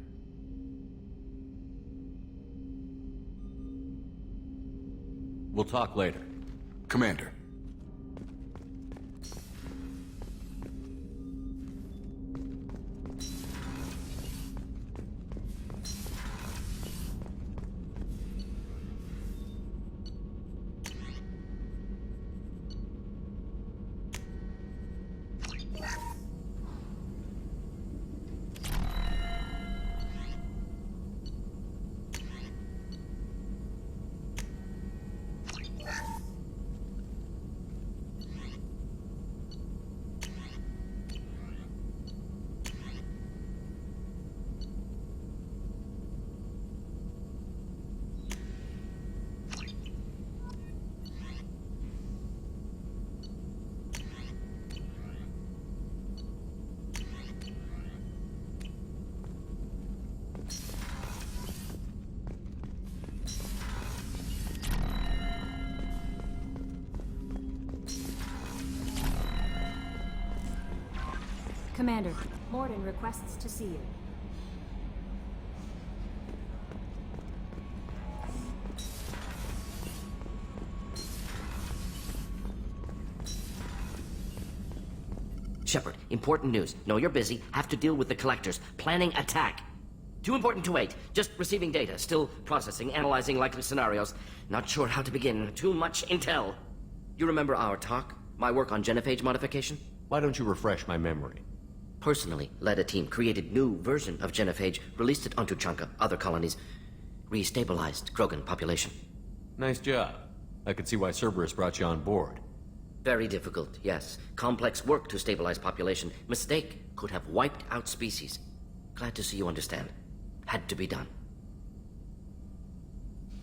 We'll talk later. Commander. Commander, Morden requests to see you. Shepard, important news. Know you're busy. Have to deal with the Collectors. Planning attack. Too important to wait. Just receiving data. Still processing, analyzing likely scenarios. Not sure how to begin. Too much intel. You remember our talk? My work on genophage modification? Why don't you refresh my memory? Personally led a team, created new version of genophage, released it onto Chunka, other colonies, restabilized Krogan population. Nice job. I could see why Cerberus brought you on board. Very difficult, yes. Complex work to stabilize population. Mistake could have wiped out species. Glad to see you understand. Had to be done.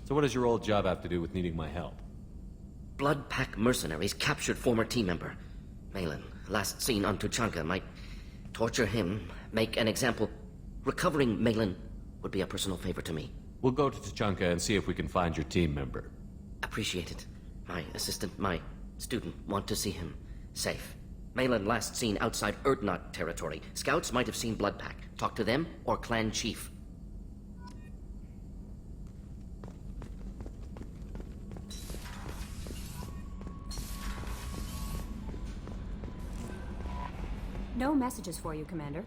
So what does your old job have to do with needing my help? Blood Pack mercenaries captured former team member. Malin, last seen on Tuchanka, might torture him, make an example. Recovering Malin would be a personal favor to me. We'll go to Tuchanka and see if we can find your team member. Appreciate it. My assistant, my student, want to see him safe. Malin last seen outside Erdnot territory. Scouts might have seen Blood Pack. Talk to them or clan chief. No messages for you, Commander.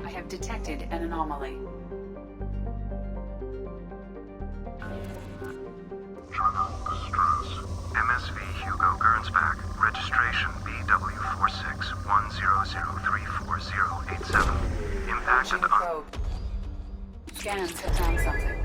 I have detected an anomaly. MSV Hugo Gernsback. Registration BW4610034087. Impacted on... Probe. Scans have found something.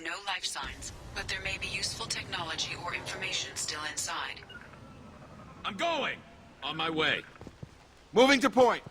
No life signs, but there may be useful technology or information still inside. I'm going! On my way. Moving to point.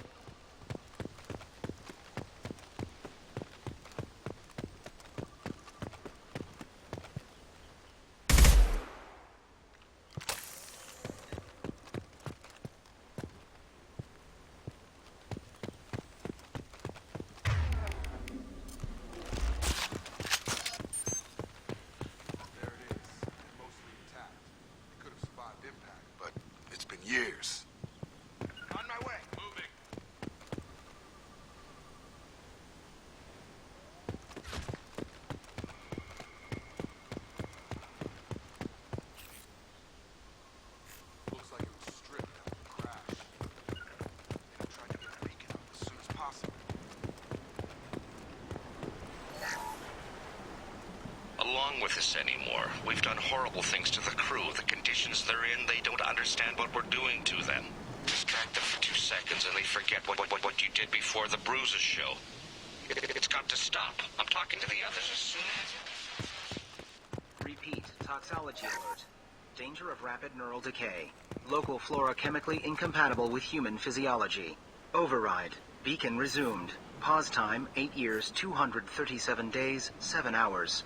Years. On my way. Moving. Looks like it was stripped after the crash. They tried to get a beacon up as soon as possible. Along with us anymore. We've done horrible things to the crew. The conditions they're in, they don't understand what we're doing to them. Distract them for 2 seconds and they forget what you did before the bruises show. It's got to stop. I'm talking to the others as soon as... Repeat, toxology alert. Danger of rapid neural decay. Local flora chemically incompatible with human physiology. Override. Beacon resumed. Pause time, 8 years, 237 days, 7 hours.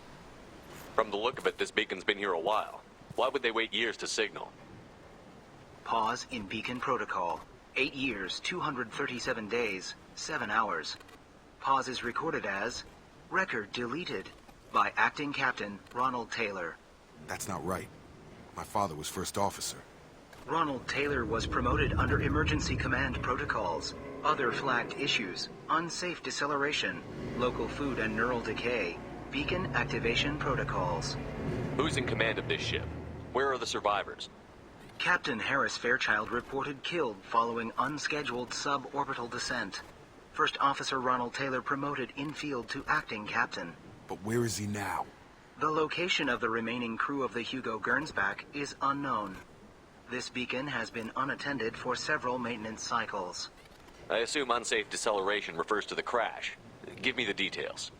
From the look of it, this beacon's been here a while. Why would they wait years to signal? Pause in beacon protocol. 8 years, 237 days, 7 hours. Pause is recorded as record deleted by acting captain Ronald Taylor. That's not right. My father was first officer. Ronald Taylor was promoted under emergency command protocols. Other flagged issues: unsafe deceleration, local food and neural decay, beacon activation protocols. Who's in command of this ship? Where are the survivors? Captain Harris Fairchild reported killed following unscheduled suborbital descent. First Officer Ronald Taylor promoted in-field to acting captain. But where is he now? The location of the remaining crew of the Hugo Gernsback is unknown. This beacon has been unattended for several maintenance cycles. I assume unsafe deceleration refers to the crash. Give me the details.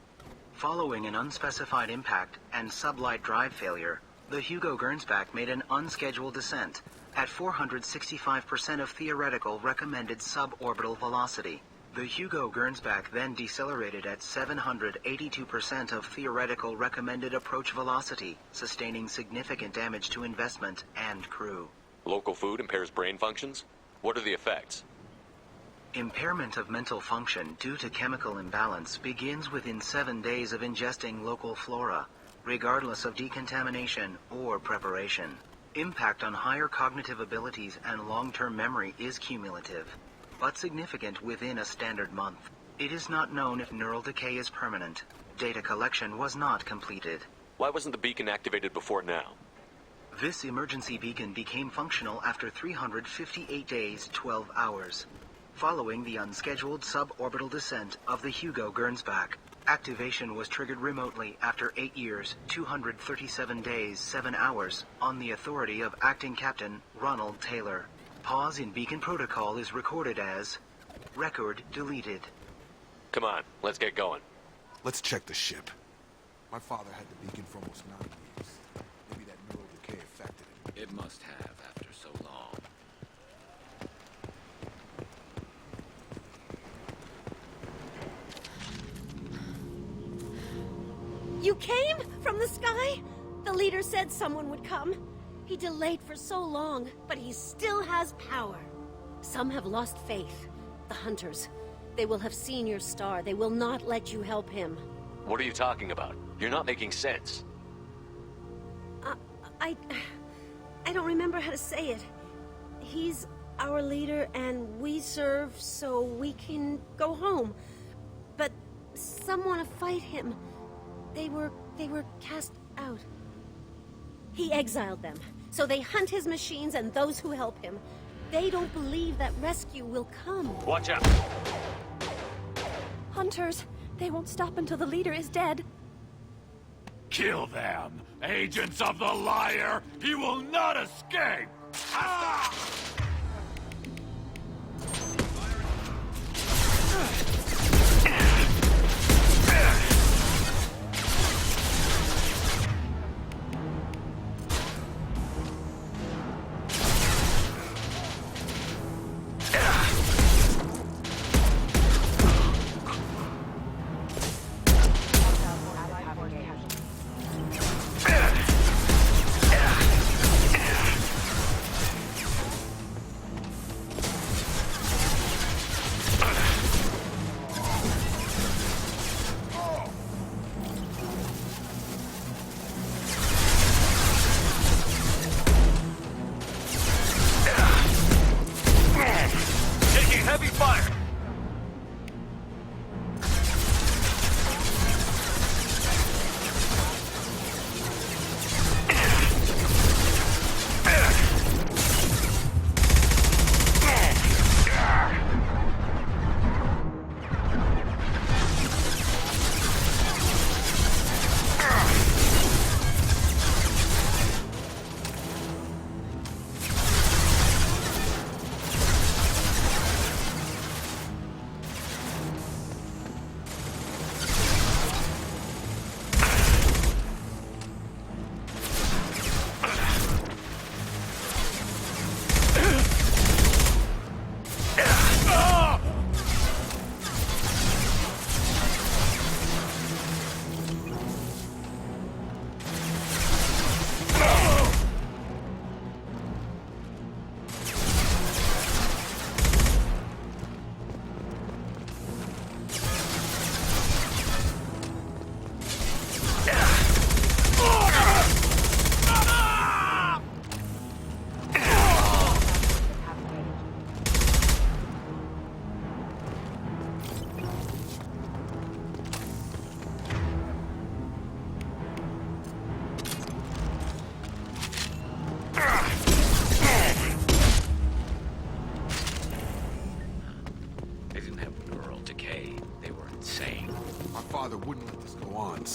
Following an unspecified impact and sublight drive failure, the Hugo Gernsback made an unscheduled descent at 465% of theoretical recommended suborbital velocity. The Hugo Gernsback then decelerated at 782% of theoretical recommended approach velocity, sustaining significant damage to investment and crew. Local food impairs brain functions? What are the effects? Impairment of mental function due to chemical imbalance begins within 7 days of ingesting local flora, regardless of decontamination or preparation. Impact on higher cognitive abilities and long-term memory is cumulative, but significant within a standard month. It is not known if neural decay is permanent. Data collection was not completed. Why wasn't the beacon activated before now? This emergency beacon became functional after 358 days, 12 hours. Following the unscheduled suborbital descent of the Hugo Gernsback, activation was triggered remotely after 8 years, 237 days, 7 hours, on the authority of Acting Captain Ronald Taylor. Pause in beacon protocol is recorded as record deleted. Come on, let's get going. Let's check the ship. My father had the beacon for almost 9 years. Maybe that neural decay affected it. It must have after so long. You came? From the sky? The leader said someone would come. He delayed for so long, but he still has power. Some have lost faith. The hunters. They will have seen your star. They will not let you help him. What are you talking about? You're not making sense. I don't remember how to say it. He's our leader and we serve so we can go home. But some want to fight him. They were cast out. He exiled them, so they hunt his machines and those who help him. They don't believe that rescue will come. Watch out! Hunters, they won't stop until the leader is dead. Kill them! Agents of the liar! He will not escape! Ah!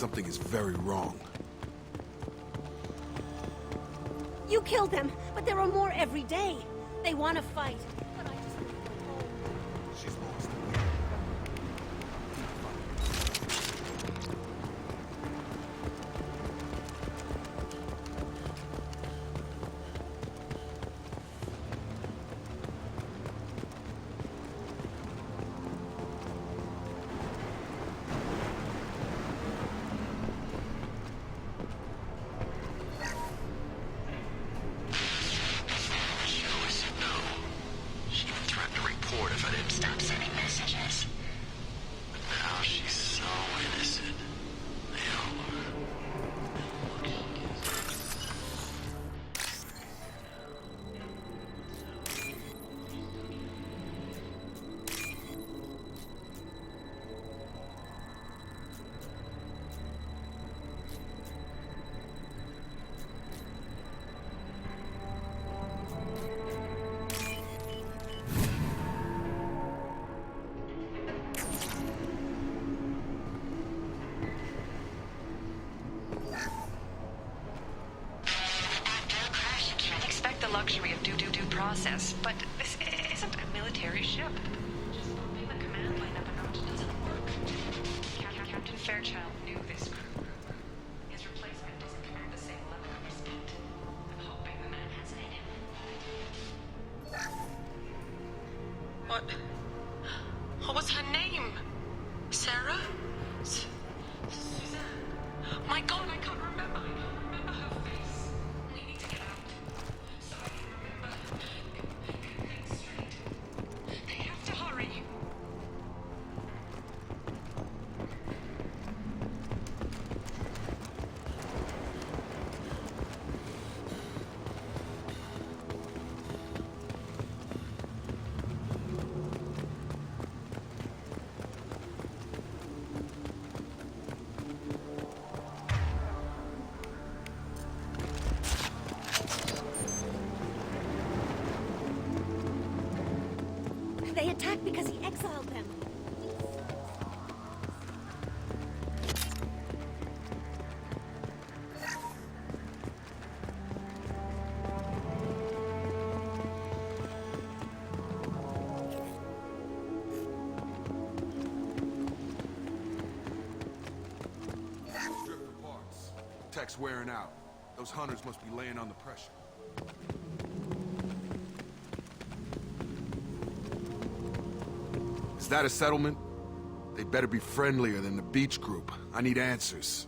something is very wrong. You killed them, but there are more every day. They want to fight. But I just... She's lost. Luxury of due process, but this isn't a military ship. Just bumping the command line up a notch doesn't work. Captain Fairchild knew this crew. His replacement doesn't command the same level of respect. I'm hoping the man has it in him. What was her name? Sarah? Suzanne? My God, I can't remember. I can't remember her face. We need to get out. So I can remember things straight. They have to hurry. They attacked because he exiled them. Strip for parts. Tech's wearing out. Those hunters must be laying on the pressure. Is that a settlement? They better be friendlier than the beach group. I need answers.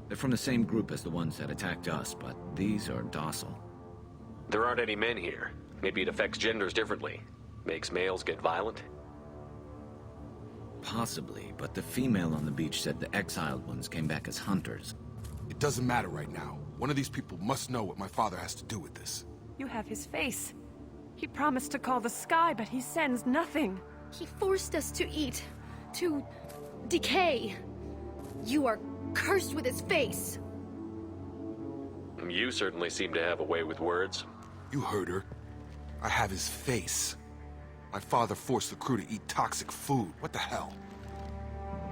They're from the same group as the ones that attacked us, but these are docile. There aren't any men here. Maybe it affects genders differently. Makes males get violent? Possibly, but the female on the beach said the exiled ones came back as hunters. It doesn't matter right now. One of these people must know what my father has to do with this. You have his face. He promised to call the sky, but he sends nothing. He forced us to eat, to decay. You are cursed with his face. You certainly seem to have a way with words. You heard her. I have his face. My father forced the crew to eat toxic food. What the hell?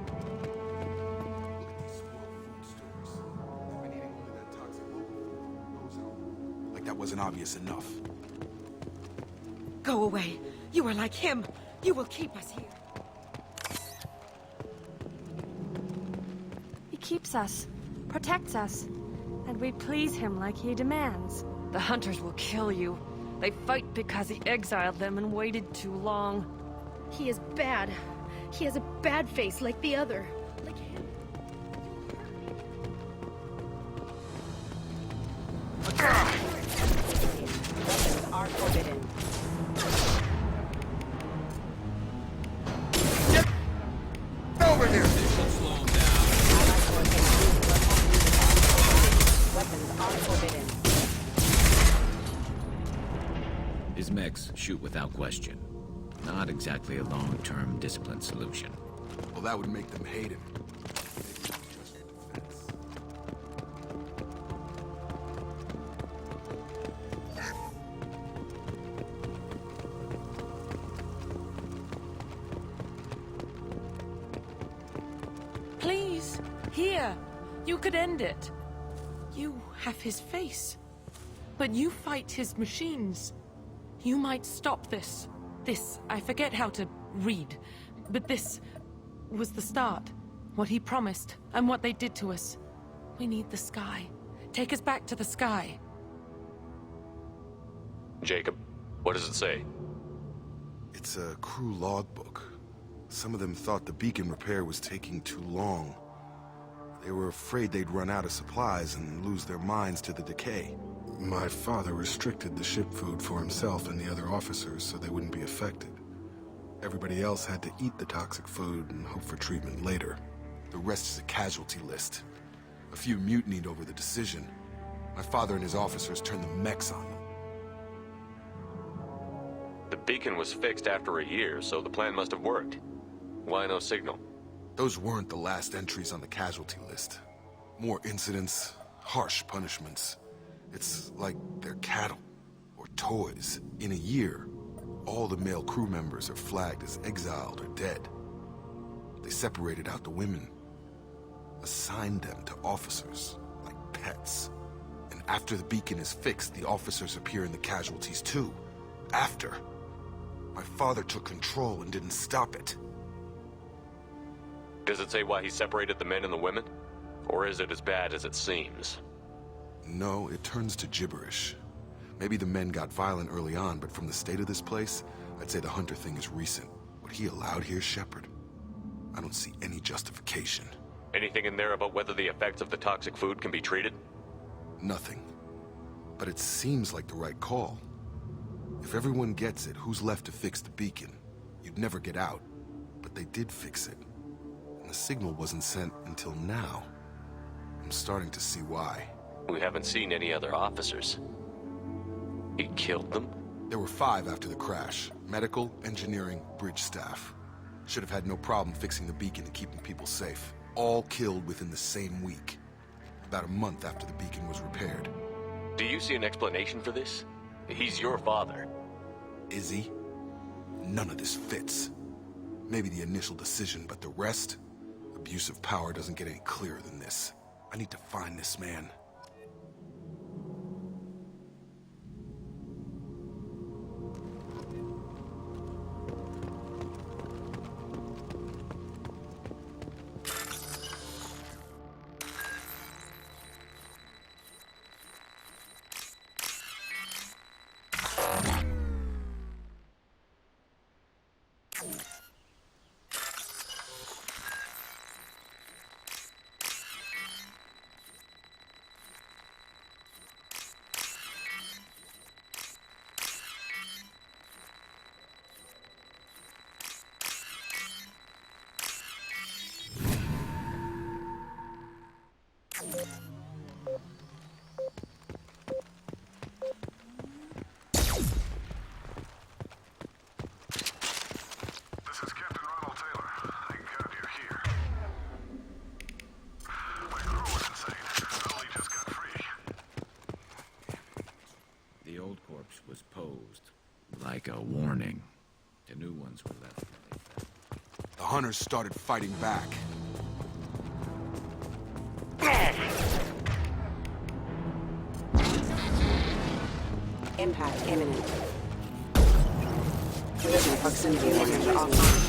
Look at these spoiled food stores. They've been eating only that toxic local food. Like that wasn't obvious enough. Go away. You are like him. You will keep us here. He keeps us, protects us, and we please him like he demands. The hunters will kill you. They fight because he exiled them and waited too long. He is bad. He has a bad face like the other. Like him. Weapons are forbidden. Get over here! Weapons are forbidden. His mechs shoot without question. Not exactly a long-term discipline solution. Well, that would make them hate him. Please, here. You could end it. You have his face. But you fight his machines. You might stop this. This, I forget how to read. But this was the start. What he promised, and what they did to us. We need the sky. Take us back to the sky. Jacob, what does it say? It's a crew logbook. Some of them thought the beacon repair was taking too long. They were afraid they'd run out of supplies and lose their minds to the decay. My father restricted the ship food for himself and the other officers so they wouldn't be affected. Everybody else had to eat the toxic food and hope for treatment later. The rest is a casualty list. A few mutinied over the decision. My father and his officers turned the mechs on them. The beacon was fixed after a year, so the plan must have worked. Why no signal? Those weren't the last entries on the casualty list. More incidents, harsh punishments. It's like they're cattle, or toys. In a year, all the male crew members are flagged as exiled or dead. They separated out the women, assigned them to officers, like pets. And after the beacon is fixed, the officers appear in the casualties too. After. My father took control and didn't stop it. Does it say why he separated the men and the women? Or is it as bad as it seems? No, it turns to gibberish. Maybe the men got violent early on, but from the state of this place, I'd say the Hunter thing is recent. What he allowed here, Shepard, I don't see any justification. Anything in there about whether the effects of the toxic food can be treated? Nothing. But it seems like the right call. If everyone gets it, who's left to fix the beacon? You'd never get out. But they did fix it. And the signal wasn't sent until now. I'm starting to see why. We haven't seen any other officers. He killed them? There were 5 after the crash. Medical, engineering, bridge staff. Should have had no problem fixing the beacon and keeping people safe. All killed within the same week. About a month after the beacon was repaired. Do you see an explanation for this? He's your father. Is he? None of this fits. Maybe the initial decision, but the rest? Abuse of power doesn't get any clearer than this. I need to find this man. Was posed like a warning. The new ones were left. The hunters started fighting back. Impact imminent. Collision proximity limiter offline.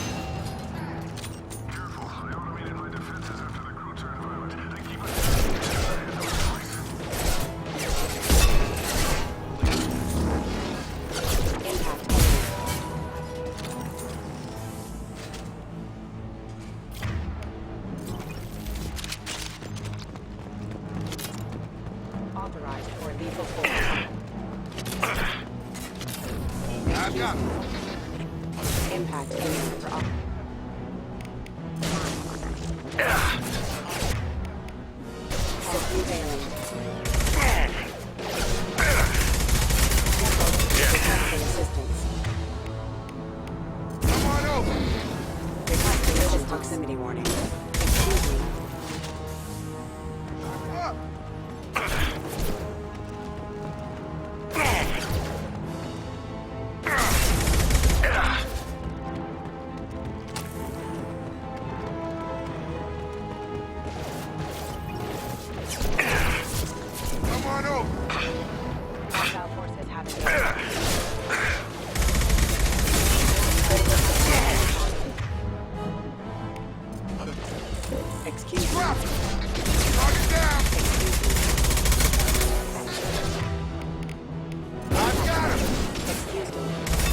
Proximity warning. Excuse me. Come on over. Hostile forces have Excuse me. Target down. I've got him. Excuse me.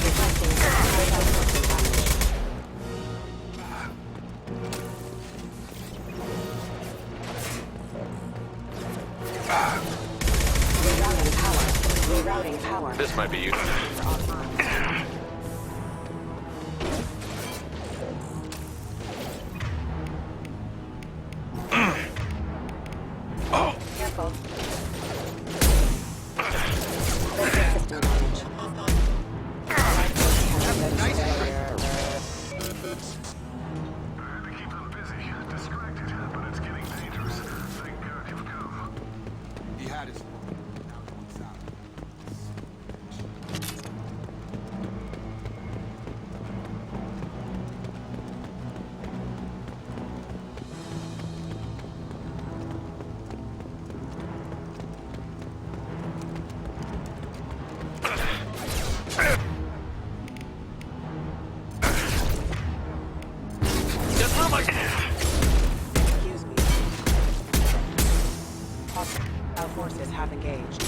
Requesting hostile forces damage. Rerouting power. Rerouting power. This might be useful. Offline. Careful. Critical system damage. Keep them busy, distracted, but it's getting dangerous. Thank God you've come. He had his. Now he wants out. Excuse me. Hostile forces have engaged.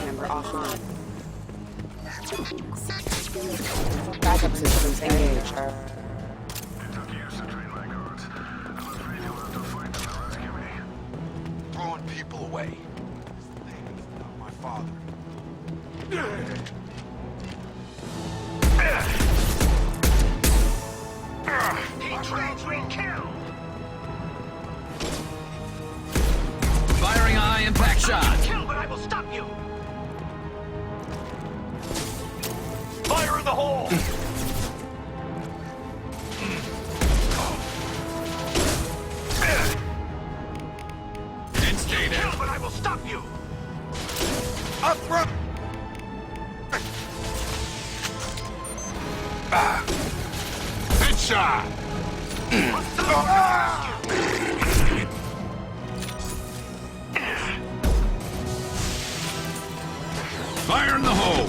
Member offline. Backup systems engaged. It took years to train my guards. I'm afraid you'll have to fight them to rescue me. Throwing people away. This thing is not my father. He trains me kill! Firing a high impact shot. Kill, but I will stop you! Fire in the hole! Kill, but I will stop you! Up front! Headshot! Fire in the hole.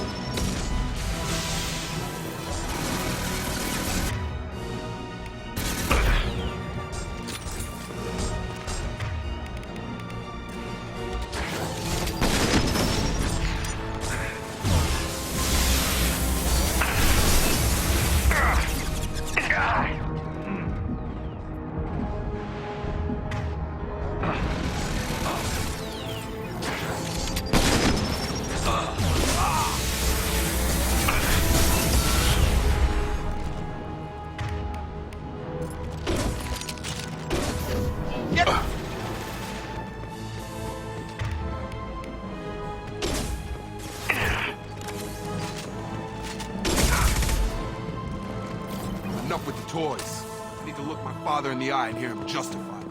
Enough with the toys. I need to look my father in the eye and hear him justify this.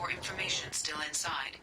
more information still inside.